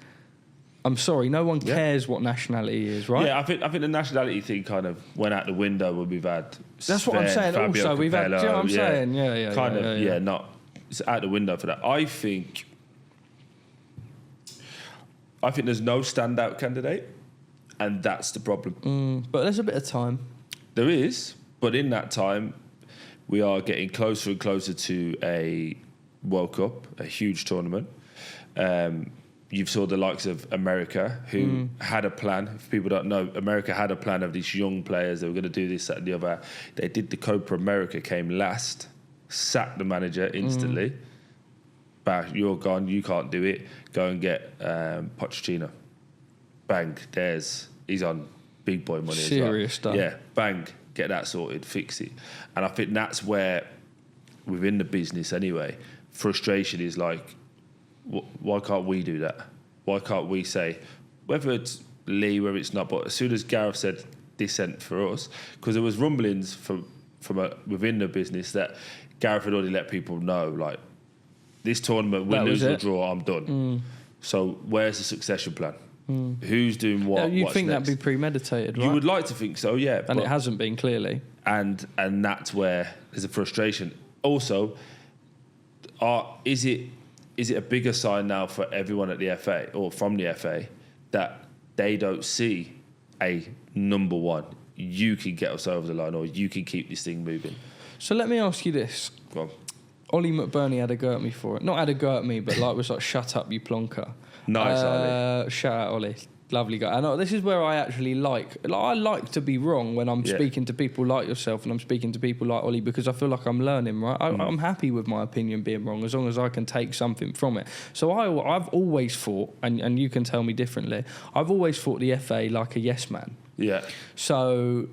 I'm sorry, no one cares what nationality he is, right? Yeah, I think the nationality thing kind of went out the window when we've had. That's what I'm saying. Fabio also, we've had. Do you know what I'm saying? Yeah. Not. It's out the window for that. I think there's no standout candidate, and that's the problem. But there's a bit of time. There is, but in that time, we are getting closer and closer to a World Cup, a huge tournament. You saw the likes of America, who had a plan. If people don't know, America had a plan of these young players. They were going to do this, that, and the other. They did the Copa America, came last, sacked the manager instantly. Bah, you're gone, you can't do it. Go and get Pochettino. Bang, he's on big boy money. Serious stuff. Yeah, bang, get that sorted, fix it. And I think that's where, within the business anyway, frustration is like, why can't we do that? Why can't we say, whether it's Lee, whether it's not, but as soon as Gareth said dissent for us, because there was rumblings from within the business that Gareth had already let people know, like, this tournament, win, lose or draw, I'm done. So where's the succession plan? Who's doing what? You what's think next? that'd be premeditated, right? You would like to think so, yeah. And it hasn't been, clearly. And that's where there's a frustration. Also, is it a bigger sign now for everyone at the FA or from the FA that they don't see a number one, you can get us over the line or you can keep this thing moving? So let me ask you this. Go on. Ollie McBurney had a go at me for it. Not had a go at me, but was like, shut up, you plonker. Nice, Ollie. Shout out, Ollie. Lovely guy. And this is where I actually I like to be wrong when I'm speaking to people like yourself and I'm speaking to people like Ollie, because I feel like I'm learning, right? I'm happy with my opinion being wrong as long as I can take something from it. So I've always thought, and you can tell me differently, I've always thought the FA like a yes man. Yeah. So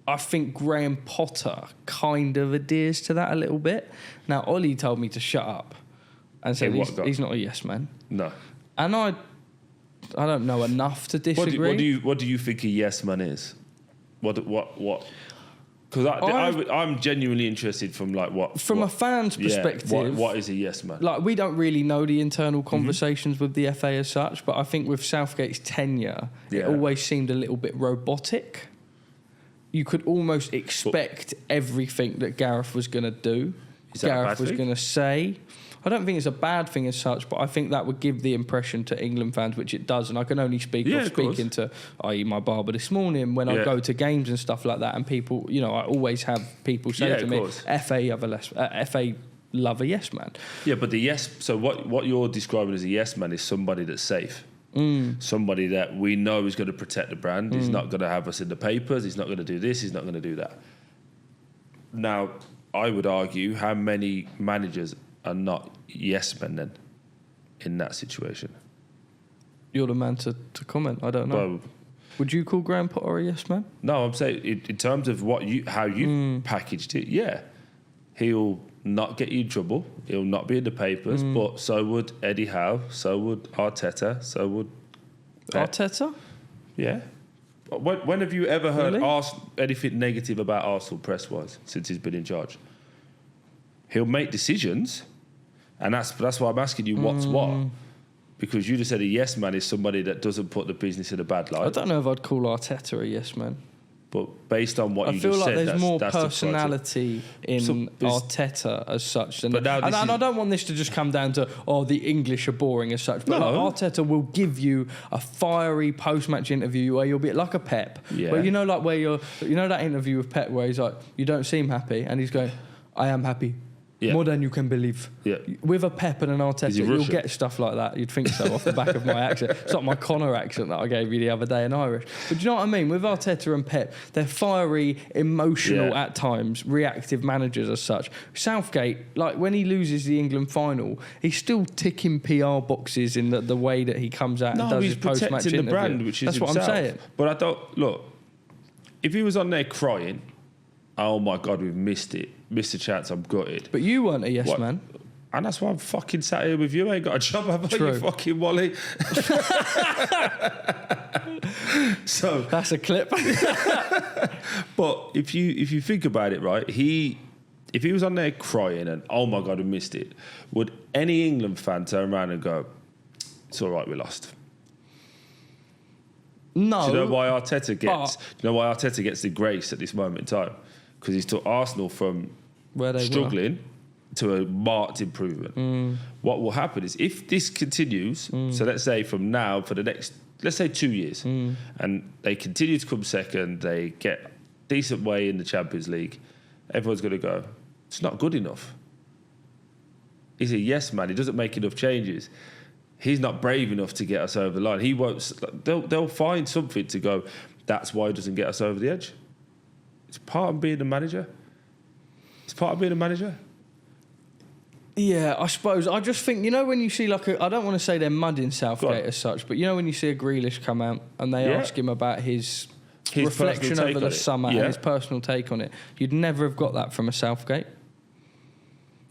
I think Graham Potter kind of adheres to that a little bit. Now, Ollie told me to shut up and said he's not a yes man. No. And I don't know enough to disagree. What do you think a yes man is? What? Because I'm genuinely interested from like what. From a fan's perspective. What is a yes man? Like, we don't really know the internal conversations with the FA as such, but I think with Southgate's tenure, it always seemed a little bit robotic. You could almost expect everything that Gareth was going to do. Gareth was going to say. I don't think it's a bad thing as such, but I think that would give the impression to England fans, which it does, and I can only speak speaking to, i.e. my barber this morning, when I go to games and stuff like that, and people, I always have people say to me, FA love a yes man. Yeah, but the yes, so what you're describing as a yes man is somebody that's safe. Somebody that we know is going to protect the brand. He's not going to have us in the papers. He's not going to do this. He's not going to do that. Now, I would argue, how many managers are not yes men then in that situation? You're the man to comment. I don't know. Well, would you call Graham Potter a yes man? No, I'm saying in terms of how you packaged it, yeah. He'll not get you in trouble. He'll not be in the papers, but so would Eddie Howe, so would Arteta, so would Arteta? Yeah. When have you ever heard anything negative about Arsenal press-wise since he's been in charge? He'll make decisions, and that's why I'm asking you what's what. Because you just said a yes man is somebody that doesn't put the business in a bad light. I don't know if I'd call Arteta a yes man. But based on what you just said, I feel like there's more that's personality in Arteta as such. And I don't want this to just come down to, the English are boring as such. But Arteta will give you a fiery post-match interview where you'll be like a Pep. Yeah. Where that interview with Pep where he's like, you don't seem happy. And he's going, I am happy. Yeah. More than you can believe. Yeah. With a Pep and an Arteta, you'll get stuff like that. You'd think so off the back of my accent. It's like my Connor accent that I gave you the other day in Irish. But do you know what I mean? With Arteta and Pep, they're fiery, emotional at times, reactive managers as such. Southgate, like when he loses the England final, he's still ticking PR boxes in the way that he comes out and does his post-match interview. The brand, which is That's himself. What I'm saying. But I don't, look, if he was on there crying, oh my God, we've missed it. Missed a chance, I'm gutted. But you weren't a yes man. And that's why I'm fucking sat here with you. I ain't got a job, have I, you fucking Wally? So that's a clip. But if you think about it, right, if he was on there crying and, oh my God, we missed it, would any England fan turn around and go, it's all right, we lost? No. Do you know why Arteta gets the grace at this moment in time? Because he's took Arsenal from where they struggling to a marked improvement. What will happen is if this continues, so let's say from now for the next, let's say 2 years, and they continue to come second, they get decent way in the Champions League, everyone's going to go, it's not good enough. He's a yes man. He doesn't make enough changes. He's not brave enough to get us over the line. He won't. They'll find something to go, that's why he doesn't get us over the edge. It's part of being a manager. Yeah, I suppose. I just think, when you see I don't want to say they're mudding Southgate as such, but when you see a Grealish come out and they ask him about his reflection over the summer and his personal take on it, you'd never have got that from a Southgate.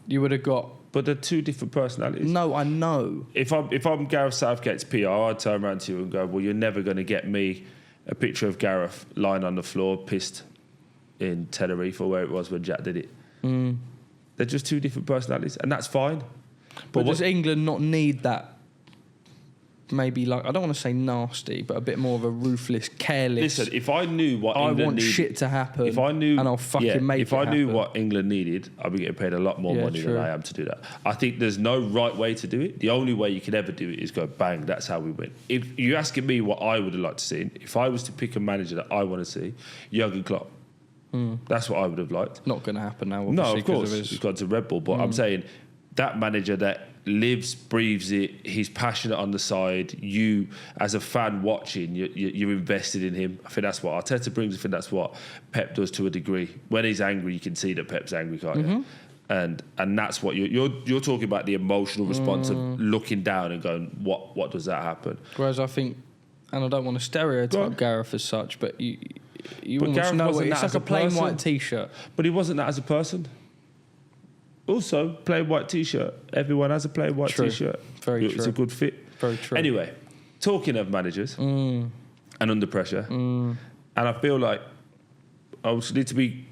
You would have got... But they're two different personalities. No, I know. If I'm Gareth Southgate's PR, I'd turn around to you and go, well, you're never going to get me a picture of Gareth lying on the floor, pissed in Tenerife or where it was when Jack did it. They're just two different personalities, and that's fine. But does England not need that? Maybe I don't want to say nasty, but a bit more of a ruthless, careless. Listen, if I knew what England needed, I want shit to happen. If I knew, and I'll fucking make it If I knew happen. what England needed, I'd be getting paid a lot more money than I am to do that. I think there's no right way to do it. The only way you can ever do it is go bang. That's how we win. If you're asking me what I would have liked to see, if I was to pick a manager that I want to see, Jurgen Klopp. That's what I would have liked. Not going to happen now. No, of course, he's gone to Red Bull, but I'm saying that manager that lives, breathes it, he's passionate on the side, you as a fan watching, you're invested in him. I think that's what Arteta brings. I think that's what Pep does to a degree. When he's angry, you can see that Pep's angry, can't you? And that's what you're talking about, the emotional response of looking down and going, what does that happen? Whereas I think, and I don't want to stereotype Gareth as such, but you but almost Gareth know wasn't it's that like as a a plain person. white t-shirt. But he wasn't that as a person. Also, plain white t-shirt. Everyone has a plain white t-shirt. Very true. It's a good fit. Very true. Anyway, talking of managers and under pressure, and I feel like I also need to be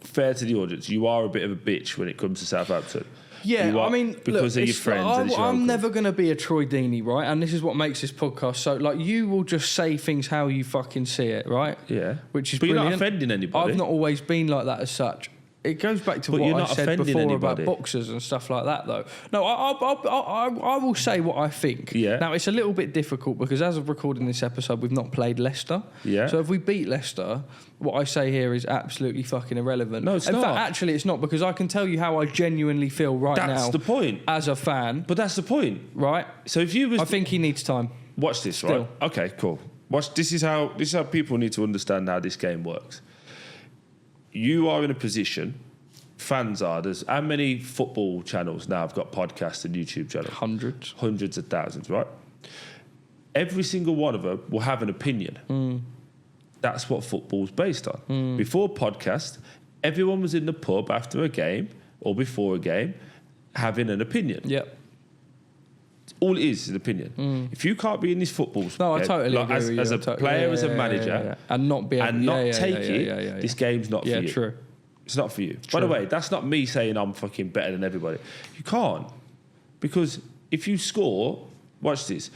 fair to the audience. You are a bit of a bitch when it comes to Southampton. Yeah, I mean, because of your friends. I'm never going to be a Troy Deeney, right? And this is what makes this podcast so. You will just say things how you fucking see it, right? Yeah, which is but brilliant. You're not offending anybody. I've not always been like that as such. It goes back to but what I said before about boxers and stuff like that, though. No, I will say what I think. Yeah. Now, it's a little bit difficult because as of recording this episode, we've not played Leicester. Yeah. So if we beat Leicester, what I say here is absolutely fucking irrelevant. No, it's not. In fact, actually, it's not, because I can tell you how I genuinely feel now. That's the point. As a fan. But that's the point. Right? So if you was... I think he needs time. Watch this, Still. right? Okay, cool. Watch. This is how people need to understand how this game works. You are in a position... Fans are. There's how many football channels now have got podcasts and YouTube channels? Hundreds of thousands, right? Every single one of them will have an opinion. That's what football's based on. Before podcast, everyone was in the pub after a game or before a game having an opinion. Yep. All it is an opinion. If you can't be in this football game, I totally agree with you. as a player, as a manager, and not be take it, this game's not for you. Yeah, true. It's not for you. True. By the way, that's not me saying I'm fucking better than everybody. You can't. Because if you score, watch this,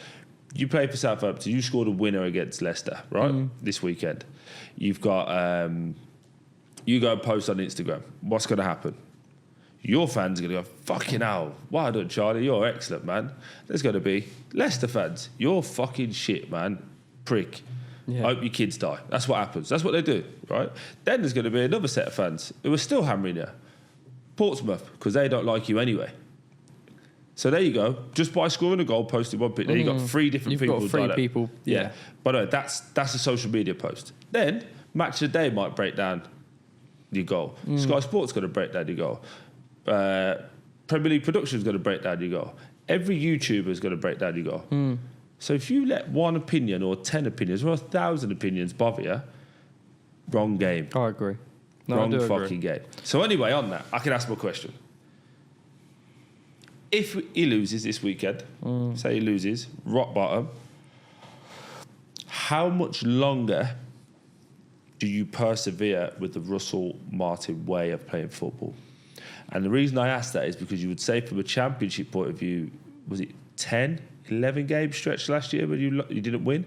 you play for Southampton, you scored a winner against Leicester, right? This weekend. You've got, you go and post on Instagram. What's going to happen? Your fans are going to go, fucking hell, well done, Charlie, you're excellent, man. There's going to be Leicester fans, you're fucking shit, man, prick. Yeah. I hope your kids die. That's what happens. That's what they do, right? Then there's going to be another set of fans who are still hammering you. Portsmouth, because they don't like you anyway. So there you go. Just by scoring a goal, posting one picture, you've got three different people. You've got three people, yeah. By the way, that's a social media post. Then Match of the Day might break down your goal. Sky Sports going to break down your goal. Premier League Production's going to break down your goal. Every YouTuber's going to break down your goal. So if you let one opinion or 10 opinions or 1,000 opinions bother you, wrong game. I agree. No, wrong I do fucking agree. game. So anyway, on that, I can ask my question. If he loses this weekend, say he loses, rock bottom, how much longer do you persevere with the Russell Martin way of playing football? And the reason I ask that is because you would say from a championship point of view, was it 10, 11 game stretch last year when you didn't win?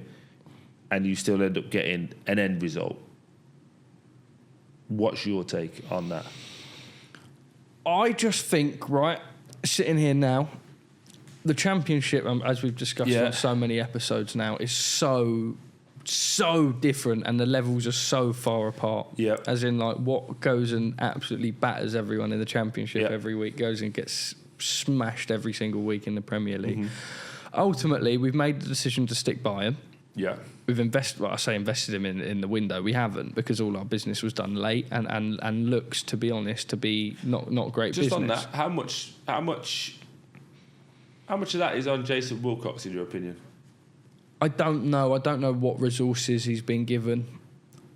and you still end up getting an end result. What's your take on that? I just think, right, sitting here now, the Championship, as we've discussed on so many episodes now, is so different, and the levels are so far apart. Yeah. As in, like, what goes and absolutely batters everyone in the Championship every week goes and gets smashed every single week in the Premier League. Ultimately, we've made the decision to stick by him. Yeah. We've invested him in the window. We haven't, because all our business was done late and looks, to be honest, to be not great Just business. on that, how much of that is on Jason Wilcox, in your opinion? I don't know. I don't know what resources he's been given.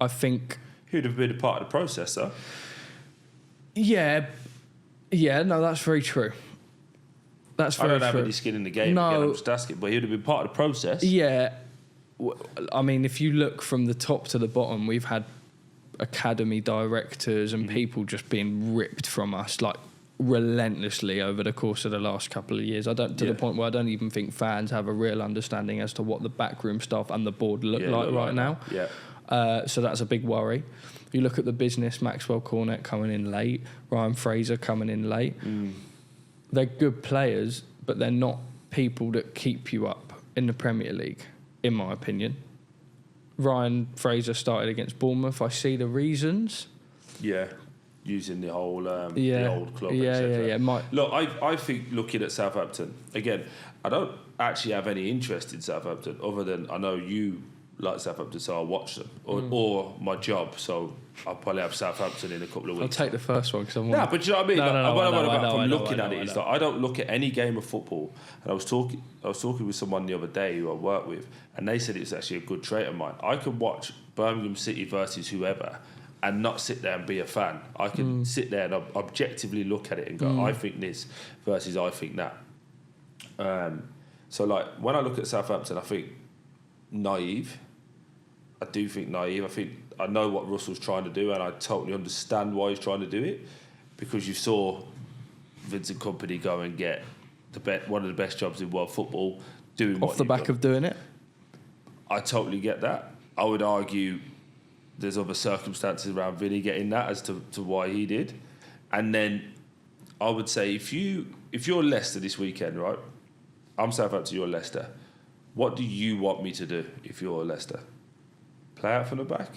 I think He'd have been a part of the process, though. Yeah, no, that's very true. That's very true. I don't have any skin in the game. No. Again, I'm just asking, but he would have been part of the process. Yeah. I mean, if you look from the top to the bottom, we've had academy directors and people just being ripped from us, like, relentlessly over the course of the last couple of years. To the point where I don't even think fans have a real understanding as to what the backroom staff and the board look like now. Yeah. So that's a big worry. You look at the business, Maxwell Cornet coming in late, Ryan Fraser coming in late. They're good players, but they're not people that keep you up in the Premier League, in my opinion. Ryan Fraser started against Bournemouth. I see the reasons. Yeah. Using the whole the old club, etc. Yeah. Look, I think looking at Southampton, again, I don't actually have any interest in Southampton other than I know you like Southampton, so I'll watch them. Or my job, so I'll probably have Southampton in a couple of weeks. I'll take the first one because I'm... No, but do you know what I mean? I know. Looking at it is that I don't look at any game of football. And I was talking with someone the other day who I work with, and they said it's actually a good trait of mine. I could watch Birmingham City versus whoever and not sit there and be a fan. I can sit there and objectively look at it and go, I think this versus I think that. So, like, when I look at Southampton, I think naive. I do think naive. I think I know what Russell's trying to do, and I totally understand why he's trying to do it, because you saw Vincent Kompany go and get one of the best jobs in world football, doing off the back of doing it. I totally get that. I would argue there's other circumstances around Vinny getting that as to why he did. And then I would say if you're Leicester this weekend, right? I'm Southampton, you're Leicester. What do you want me to do if you're Leicester? Play out from the back?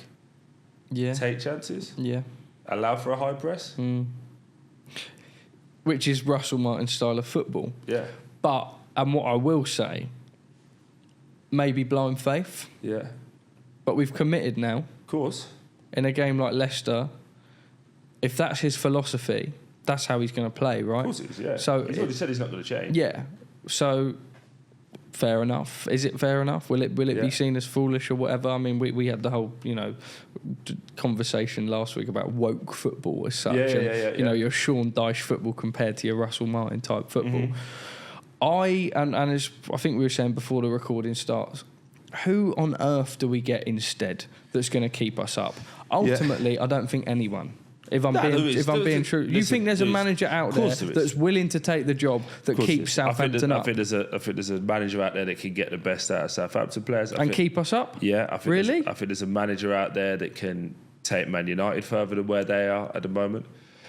Yeah. Take chances? Yeah. Allow for a high press? Which is Russell Martin's style of football. Yeah. But, and what I will say, maybe blind faith. Yeah. But we've committed now. Of course. In a game like Leicester, if that's his philosophy, that's how he's going to play, right? Of course it is, yeah. So he's already said he's not going to change. Yeah. So, fair enough. Is it fair enough? Will it be seen as foolish or whatever? I mean, we had the whole, conversation last week about woke football as such. Yeah. You know, your Sean Dyche football compared to your Russell Martin type football. I think we were saying before the recording starts, who on earth do we get instead that's going to keep us up? Ultimately, I don't think anyone. If I'm being true, you think there's a manager out there that's willing to take the job that keeps Southampton up? I think there's a manager out there that can get the best out of Southampton players and keep us up. Yeah, I think there's a manager out there that can take Man United further than where they are at the moment.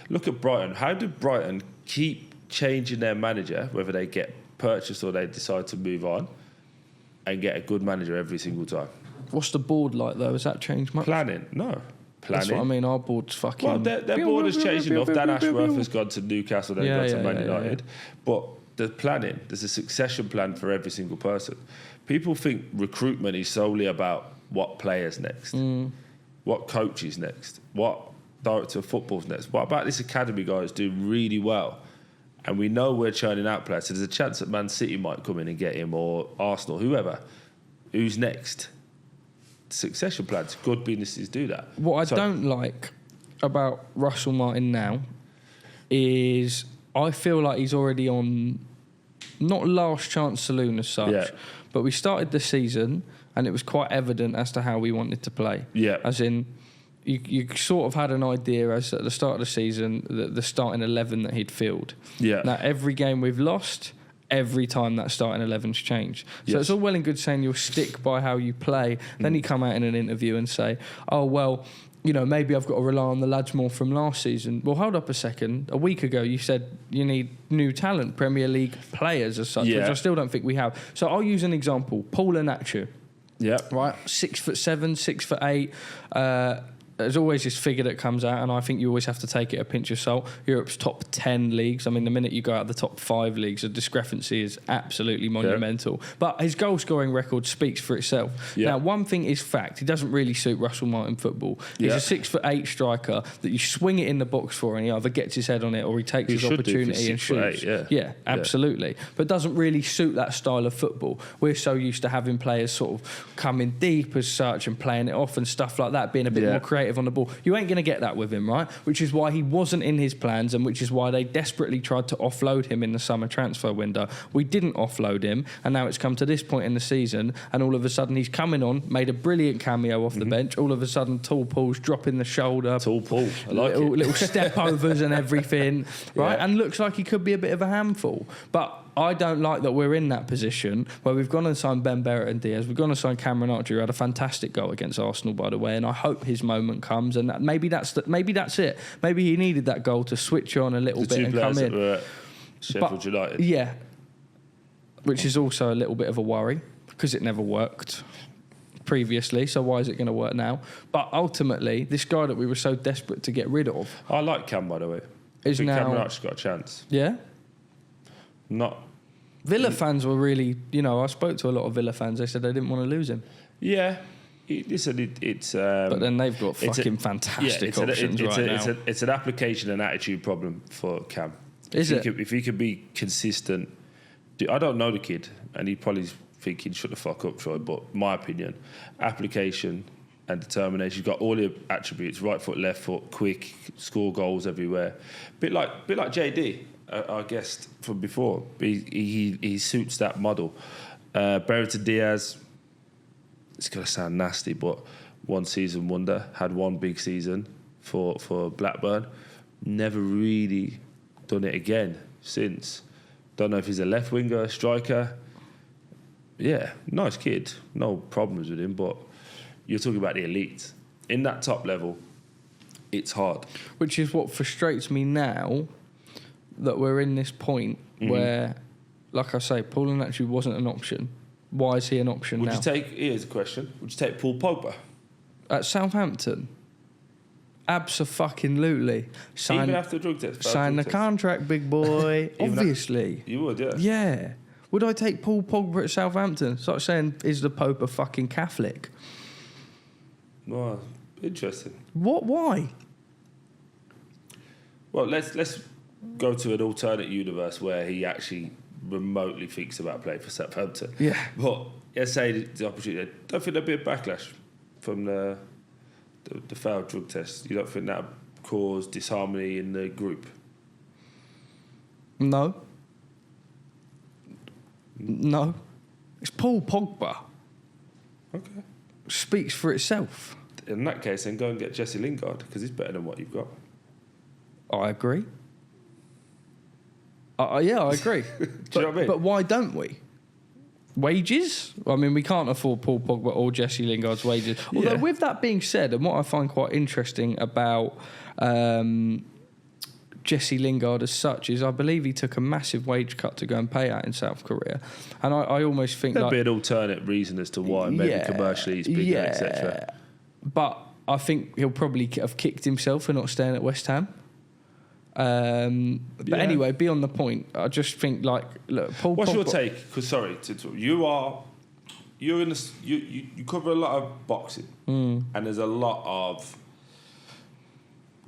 Look at Brighton. How did Brighton keep changing their manager, whether they get purchased or they decide to move on, and get a good manager every single time? What's the board like, though? Has that changed much? Planning? No. That's what I mean. Our board's fucking... Well, their board has changed enough. Dan Ashworth has gone to Newcastle, then gone to Man United. But the planning, there's a succession plan for every single person. People think recruitment is solely about what players next, what coaches next, what director of football's next. What about this academy guy who's doing really well? And we know we're churning out players, so there's a chance that Man City might come in and get him, or Arsenal, whoever. Who's next? Succession plans. Good businesses do that. What I don't like about Russell Martin now is I feel like he's already on, not last chance saloon as such, but we started the season and it was quite evident as to how we wanted to play. Yeah. As in, you sort of had an idea as at the start of the season, the starting 11 that he'd filled. Yeah. Now, every game we've lost, every time that starting 11's changed. So it's all well and good saying you'll stick by how you play. Then you come out in an interview and say, oh, well, you know, maybe I've got to rely on the lads more from last season. Well, hold up a second. A week ago, you said you need new talent, Premier League players as such, which I still don't think we have. So I'll use an example. Paul Anachu. Yeah. Right? 6'7", 6'8". There's always this figure that comes out, and I think you always have to take it a pinch of salt. Europe's top 10 leagues. I mean, the minute you go out the top 5 leagues, the discrepancy is absolutely monumental. But his goal-scoring record speaks for itself. Now, one thing is fact. He doesn't really suit Russell Martin football. He's a 6'8" striker that you swing it in the box for, and he either gets his head on it or he takes his opportunity and shoots. Yeah, absolutely. But doesn't really suit that style of football. We're so used to having players sort of coming deep as such and playing it off and stuff like that, being a bit more creative on the ball. You ain't going to get that with him, right? Which is why he wasn't in his plans, and which is why they desperately tried to offload him in the summer transfer window. We didn't offload him, and now it's come to this point in the season, and all of a sudden he's coming on, made a brilliant cameo off the bench. All of a sudden, Tall Paul's dropping the shoulder. Tall Paul, I like it. Little step overs and everything, right? And looks like he could be a bit of a handful. But I don't like that we're in that position where we've gone and signed Ben Barrett and Diaz. We've gone and signed Cameron Archer, who had a fantastic goal against Arsenal, by the way, and I hope his moment comes. And maybe that's it. Maybe he needed that goal to switch on a little bit and come in. Were at Sheffield United. Yeah, which is also a little bit of a worry because it never worked previously. So why is it going to work now? But ultimately, this guy that we were so desperate to get rid of, I like Cam, by the way. Is now Cameron Archer's got a chance. Yeah. Not. Villa fans were really, I spoke to a lot of Villa fans. They said they didn't want to lose him. Yeah. It's. But then they've got fucking fantastic options right now. It's an application and attitude problem for Cam. If he could be consistent. I don't know the kid, and he probably thinking shut the fuck up, Troy. But my opinion, application and determination. He's got all the attributes: right foot, left foot, quick, score goals everywhere. Bit like JD. Our guest from before, he suits that model. Brereton Diaz, it's going to sound nasty, but one season wonder, had one big season for Blackburn, never really done it again since. Don't know if he's a left winger, a striker. Yeah, nice kid, no problems with him, but you're talking about the elite. In that top level, it's hard. Which is what frustrates me now, that we're in this point where, like I say, Paul actually wasn't an option. Why is he an option now? Here's a question. Would you take Paul Pogba? At Southampton? Abso-fucking-lutely. Even after drug test? Sign the contract, big boy. Obviously. You would, yeah. Yeah. Would I take Paul Pogba at Southampton? It's like saying, is the Pope a fucking Catholic? Well, interesting. What? Why? Well, let's go to an alternate universe where he actually remotely thinks about playing for Southampton. Yeah. But let's say the opportunity. I don't think there'd be a backlash from the failed drug test. You don't think that would cause disharmony in the group? No. It's Paul Pogba. Okay. Speaks for itself. In that case, then go and get Jesse Lingard, because he's better than what you've got. I agree. Yeah, I agree. Do you know what I mean? But why don't we? Wages? I mean, we can't afford Paul Pogba or Jesse Lingard's wages. Although, with that being said, and what I find quite interesting about Jesse Lingard as such is I believe he took a massive wage cut to go and pay out in South Korea. And I almost think there'd be an alternate reason as to why, maybe commercially he's bigger, etc. But I think he'll probably have kicked himself for not staying at West Ham. But anyway, beyond the point, I just think look, Paul. What's Pogba, your take? Because you cover a lot of boxing, and there's a lot of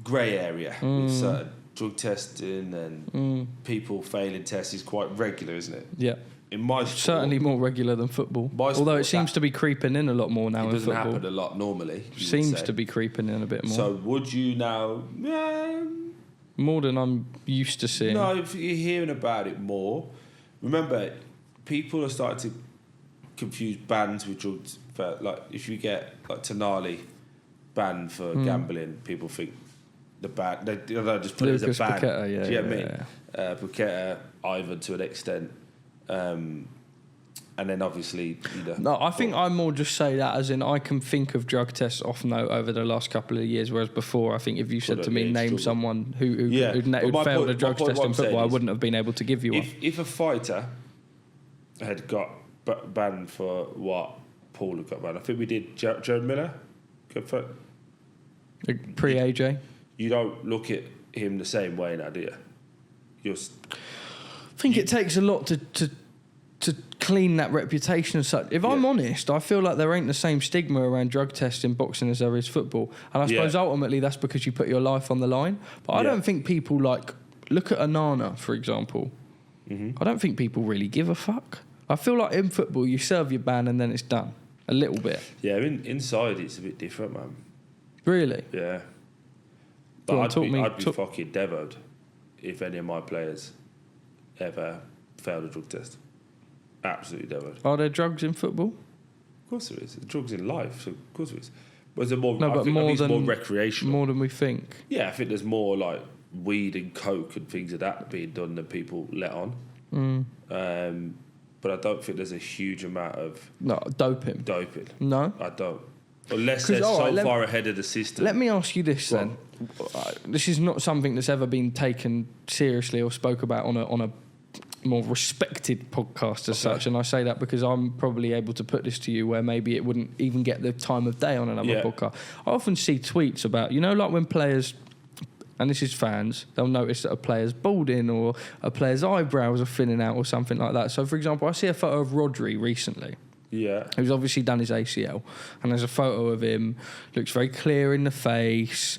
grey area with certain drug testing and people failing tests is quite regular, isn't it? Yeah. In my sport, certainly more regular than football. Although it seems to be creeping in a lot more now. It doesn't in football. happen a lot normally. Seems to be creeping in a bit more. So would you now? More than I'm used to seeing. No, if you're hearing about it more. Remember, people are starting to confuse bans with drugs. Like, if you get like Tonali banned for gambling, people think the ban. They just put it as a ban. Paqueta, Do you know what I mean? Paqueta, Ivan to an extent. And then obviously, No, I think I more just say that as in I can think of drug tests off note over the last couple of years, whereas before I think if you said to me name someone who'd failed a drug test in football, I wouldn't have been able to give you one. If a fighter had got banned for what Paul had got banned, I think we did Joe Miller. Pre-AJ. You don't look at him the same way now, do you? I think it takes a lot to clean that reputation as such. If I'm honest, I feel like there ain't the same stigma around drug tests in boxing as there is football. And I suppose ultimately that's because you put your life on the line. But I don't think people look at Anana, for example. Mm-hmm. I don't think people really give a fuck. I feel like in football you serve your ban and then it's done. A little bit. Yeah, inside it's a bit different, man. Really? Yeah. But I'd be fucking devoed if any of my players ever failed a drug test. Absolutely devoid. Are there drugs in football? Of course there is. There's drugs in life, so of course there is. But is it more? No, but I think it's more recreational. More than we think. Yeah, I think there's more like weed and coke and things of that being done than people let on. But I don't think there's a huge amount of doping. No, I don't. Unless they're far ahead of the system. Let me ask you this then. This is not something that's ever been taken seriously or spoke about on a more respected podcast as such, and I say that because I'm probably able to put this to you where maybe it wouldn't even get the time of day on another podcast. I often see tweets about, like when players, and this is fans, they'll notice that a player's balding or a player's eyebrows are thinning out or something like that. So for example, I see a photo of Rodri recently. Yeah. Who's obviously done his ACL, and there's a photo of him, looks very clear in the face,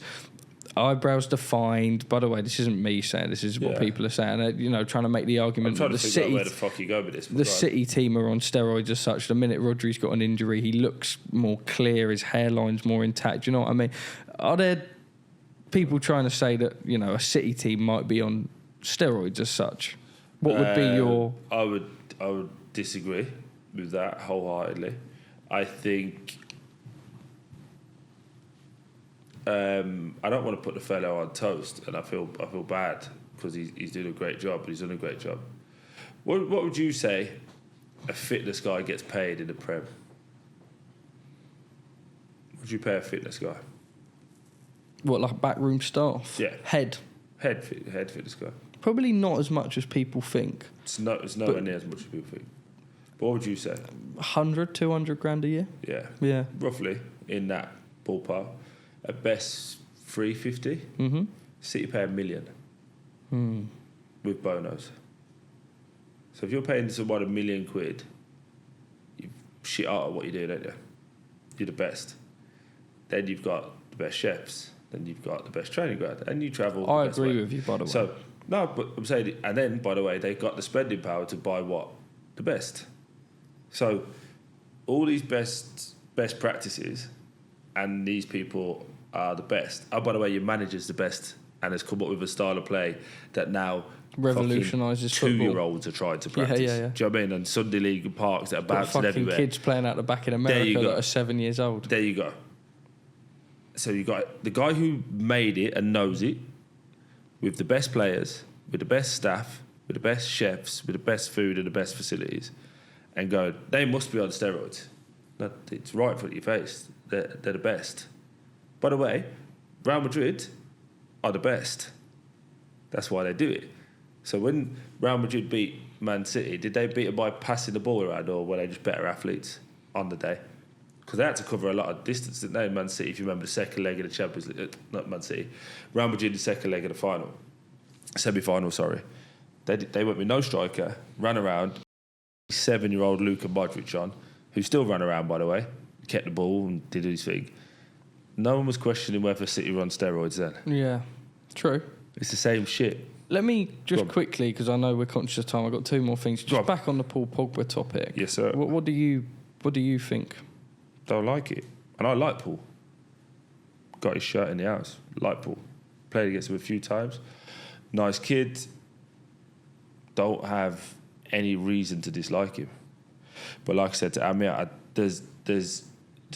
eyebrows defined. By the way, this isn't me saying, this is what people are saying. Trying to make the argument that the City, where the fuck you go with this. The City team are on steroids as such. The minute Rodri's got an injury, he looks more clear, his hairline's more intact. Do you know what I mean? Are there people trying to say that a City team might be on steroids as such? What would be your? I would disagree with that wholeheartedly. I think. I don't want to put the fellow on toast, and I feel bad because he's doing a great job, but he's done a great job. What would you say a fitness guy gets paid in the Prem? Would you pay a fitness guy? What, like backroom staff? Yeah. Head fitness guy. Probably not as much as people think. It's nowhere near as much as people think. But what would you say? 100, 200 grand a year? Yeah. Yeah. Roughly in that ballpark. At best, 350. Mm-hmm. City pay $1 million with bonos. So if you're paying someone £1 million, you shit out of what you do, don't you? You're the best. Then you've got the best chefs. Then you've got the best training ground, and you travel. I agree with you, by the way. So no, but I'm saying, and then by the way, they've got the spending power to buy what? The best. So all these best practices, and these people are the best. Oh, by the way, your manager's the best and has come up with a style of play that now revolutionises football. 2-year-olds are trying to practice. Yeah. Do you know what I mean? And Sunday League and parks that are bouncing everywhere. Kids playing out the back in America that are 7 years old. There you go. So you got the guy who made it and knows it, with the best players, with the best staff, with the best chefs, with the best food and the best facilities, and go, they must be on steroids. It's right in front of your face. They're the best. By the way, Real Madrid are the best. That's why they do it. So when Real Madrid beat Man City, did they beat them by passing the ball around, or were they just better athletes on the day? Because they had to cover a lot of distance, didn't they? Man City, if you remember the second leg of the Champions League, not Man City, Real Madrid the second leg of the semi-final, sorry. They went with no striker, ran around, 7-year-old Luka Modric on, who still ran around, by the way, kept the ball and did his thing. No one was questioning whether City were on steroids then. Yeah, true. It's the same shit. Let me just quickly, because I know we're conscious of time, I've got 2 more things. Just back on the Paul Pogba topic. Yes, sir. What do you think? Don't like it. And I like Paul. Got his shirt in the house. Like Paul. Played against him a few times. Nice kid. Don't have any reason to dislike him. But like I said to Amir, there's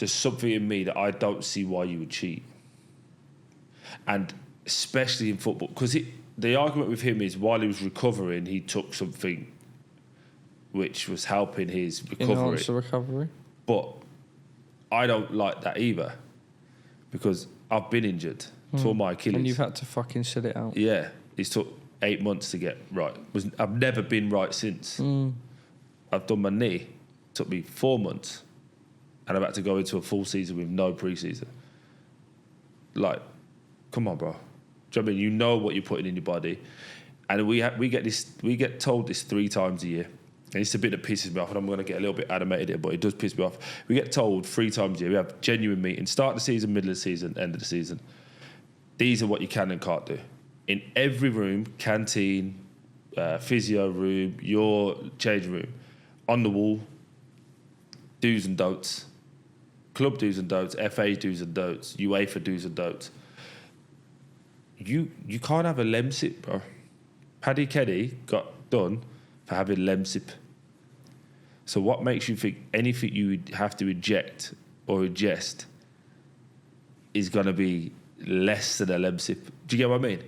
something in me that I don't see why you would cheat. And especially in football. Because the argument with him is while he was recovering, he took something which was helping his recovery. Enhance the recovery. But I don't like that either because I've been injured, tore my Achilles. And you've had to fucking sit it out. Yeah, it's took 8 months to get right. I've never been right since. I've done my knee. Took me 4 months, and I've had to go into a full season with no pre-season. Like, come on, bro. Do you know what I mean? You know what you're putting in your body, and we get told this 3 times a year. And it's a bit that pisses me off, and I'm going to get a little bit animated here, but it does piss me off. We get told 3 times a year. We have genuine meetings: start of the season, middle of the season, end of the season. These are what you can and can't do. In every room, canteen, physio room, your changing room, on the wall. Do's and don'ts, club do's and don'ts, FA do's and don'ts, UEFA do's and don'ts. You can't have a lemsip, bro. Paddy Kenny got done for having lemsip. So what makes you think anything you would have to eject or ingest is going to be less than a lemsip? Do you get what I mean?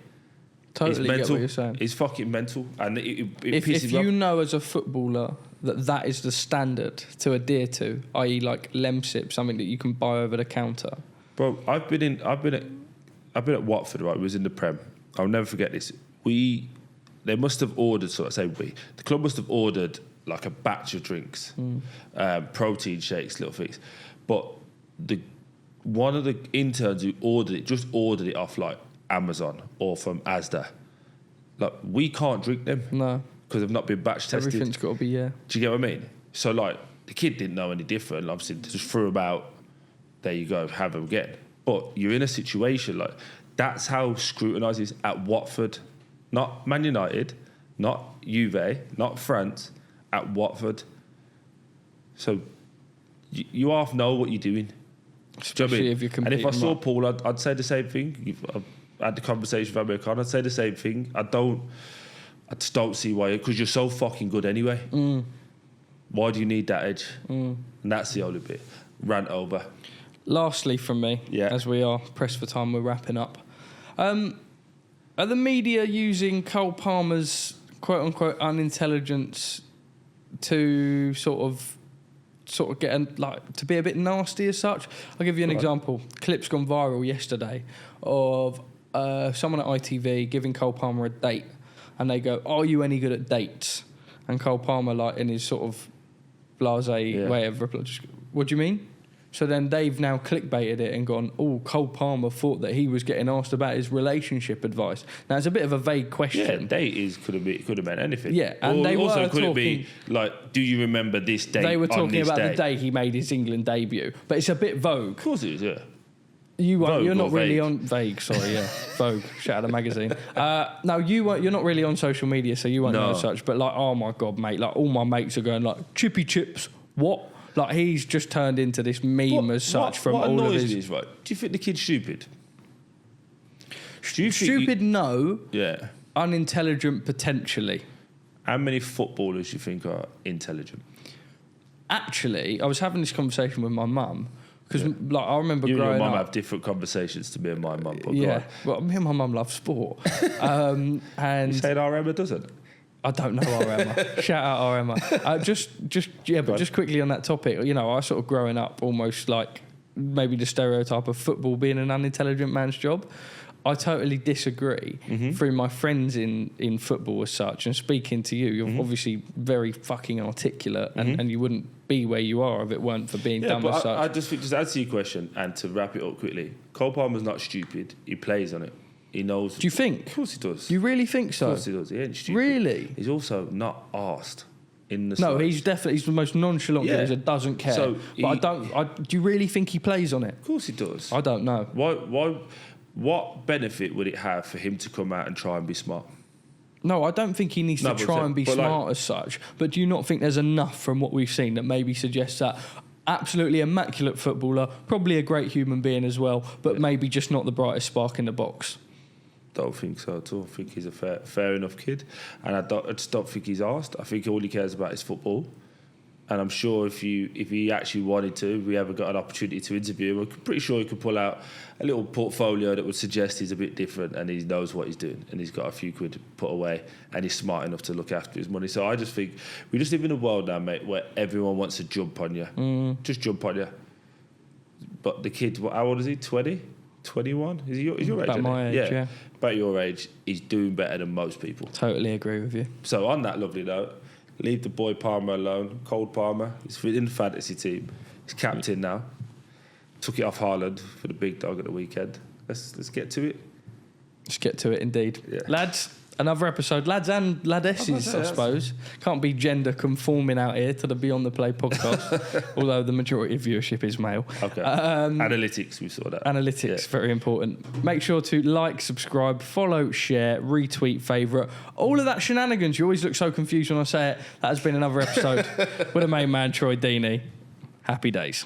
Totally get what you're saying. It's fucking mental. And it if pisses me you off. know as a footballer that is the standard to adhere to, i.e. like lemsip, something that you can buy over the counter. Bro, I've been at Watford, right? We was in the Prem. I'll never forget this. They must have ordered, the club must have ordered like a batch of drinks, protein shakes, little things. But one of the interns who just ordered it off like Amazon or from Asda. Like, we can't drink them. No. Because they've not been batch tested. Everything's got to be, yeah. Do you get what I mean? So, like, the kid didn't know any different. Obviously, they just threw them out. There you go, have them again. But you're in a situation, like, that's how scrutinised it is at Watford. Not Man United, not Juve, not France, at Watford. So, you half know what you're doing. Especially if you're competing. And if I saw Paul, I'd say the same thing. I had the conversation with American, I'd say the same thing. I just don't see why, because you're so fucking good anyway. Why do you need that edge? And that's the only bit. Rant over. Lastly from me, as we are pressed for time, we're wrapping up. Are the media using Cole Palmer's quote-unquote unintelligence to sort of get to be a bit nasty as such? I'll give you an example. Clip's gone viral yesterday of someone at ITV giving Cole Palmer a date. And they go, "Are you any good at dates?" And Cole Palmer, like in his sort of blasé way of reply, just, "What do you mean?" So then they've now clickbaited it and gone, "Oh, Cole Palmer thought that he was getting asked about his relationship advice." Now it's a bit of a vague question. Yeah, date could have meant anything. Yeah, and they also were could talking, it be like, "Do you remember this date?" They were talking about day? the day he made his England debut, but it's a bit vogue. Of course it is. Yeah. You're not really on Vague. Sorry, yeah, Vogue. Shout out the magazine. No, you're not really on social media, so you won't know as such. But like, oh my god, mate! Like all my mates are going like chippy chips. What? Like he's just turned into this meme as such from all of his. What is right? Do you think the kid's stupid? Stupid? No. Yeah. Unintelligent potentially. How many footballers do you think are intelligent? Actually, I was having this conversation with my mum. Because like I remember you growing and your mum up, have different conversations to me and my mum. Yeah, well, me and my mum love sport. And you saying our Emma doesn't? I don't know our Emma. Shout out our Emma. But just quickly on that topic, you know, I sort of growing up almost like maybe the stereotype of football being an unintelligent man's job. I totally disagree. Through my friends in football as such, and speaking to you, you're obviously very fucking articulate, and you wouldn't be where you are if it weren't for being dumb as such. I just think, just to answer your question and to wrap it up quickly, Cole Palmer's not stupid. He plays on it. He knows. Do you think? Of course he does. You really think so? Of course he does. He ain't stupid. Really? He's also not arsed in the No, slides. he's the most nonchalant guy that doesn't care. So do you really think he plays on it? Of course he does. I don't know. What benefit would it have for him to come out and try and be smart? No, I don't think he needs to try and be smart as such. But do you not think there's enough from what we've seen that maybe suggests that absolutely immaculate footballer, probably a great human being as well, but maybe just not the brightest spark in the box? Don't think so at all. I think he's a fair enough kid, and I just don't think he's arsed. I think all he cares about is football. And I'm sure if he actually wanted to, we ever got an opportunity to interview him, I'm pretty sure he could pull out a little portfolio that would suggest he's a bit different and he knows what he's doing and he's got a few quid put away and he's smart enough to look after his money. So I just think we just live in a world now, mate, where everyone wants to jump on you. Just jump on you. But the kid, how old is he? 20? 21? Is your age? About my age, yeah. About your age, he's doing better than most people. Totally agree with you. So on that lovely note, leave the boy Palmer alone. Cole Palmer, he's in the fantasy team. He's captain now. Took it off Haaland for the big dog at the weekend. Let's get to it. Let's get to it, indeed. Yeah. Lads, another episode. Lads and ladesses, I suppose. Can't be gender conforming out here to the Beyond the Play podcast, although the majority of viewership is male. Okay. Analytics, we saw that. Analytics, very important. Make sure to like, subscribe, follow, share, retweet, favourite. All of that shenanigans. You always look so confused when I say it. That has been another episode with the main man, Troy Deeney. Happy days.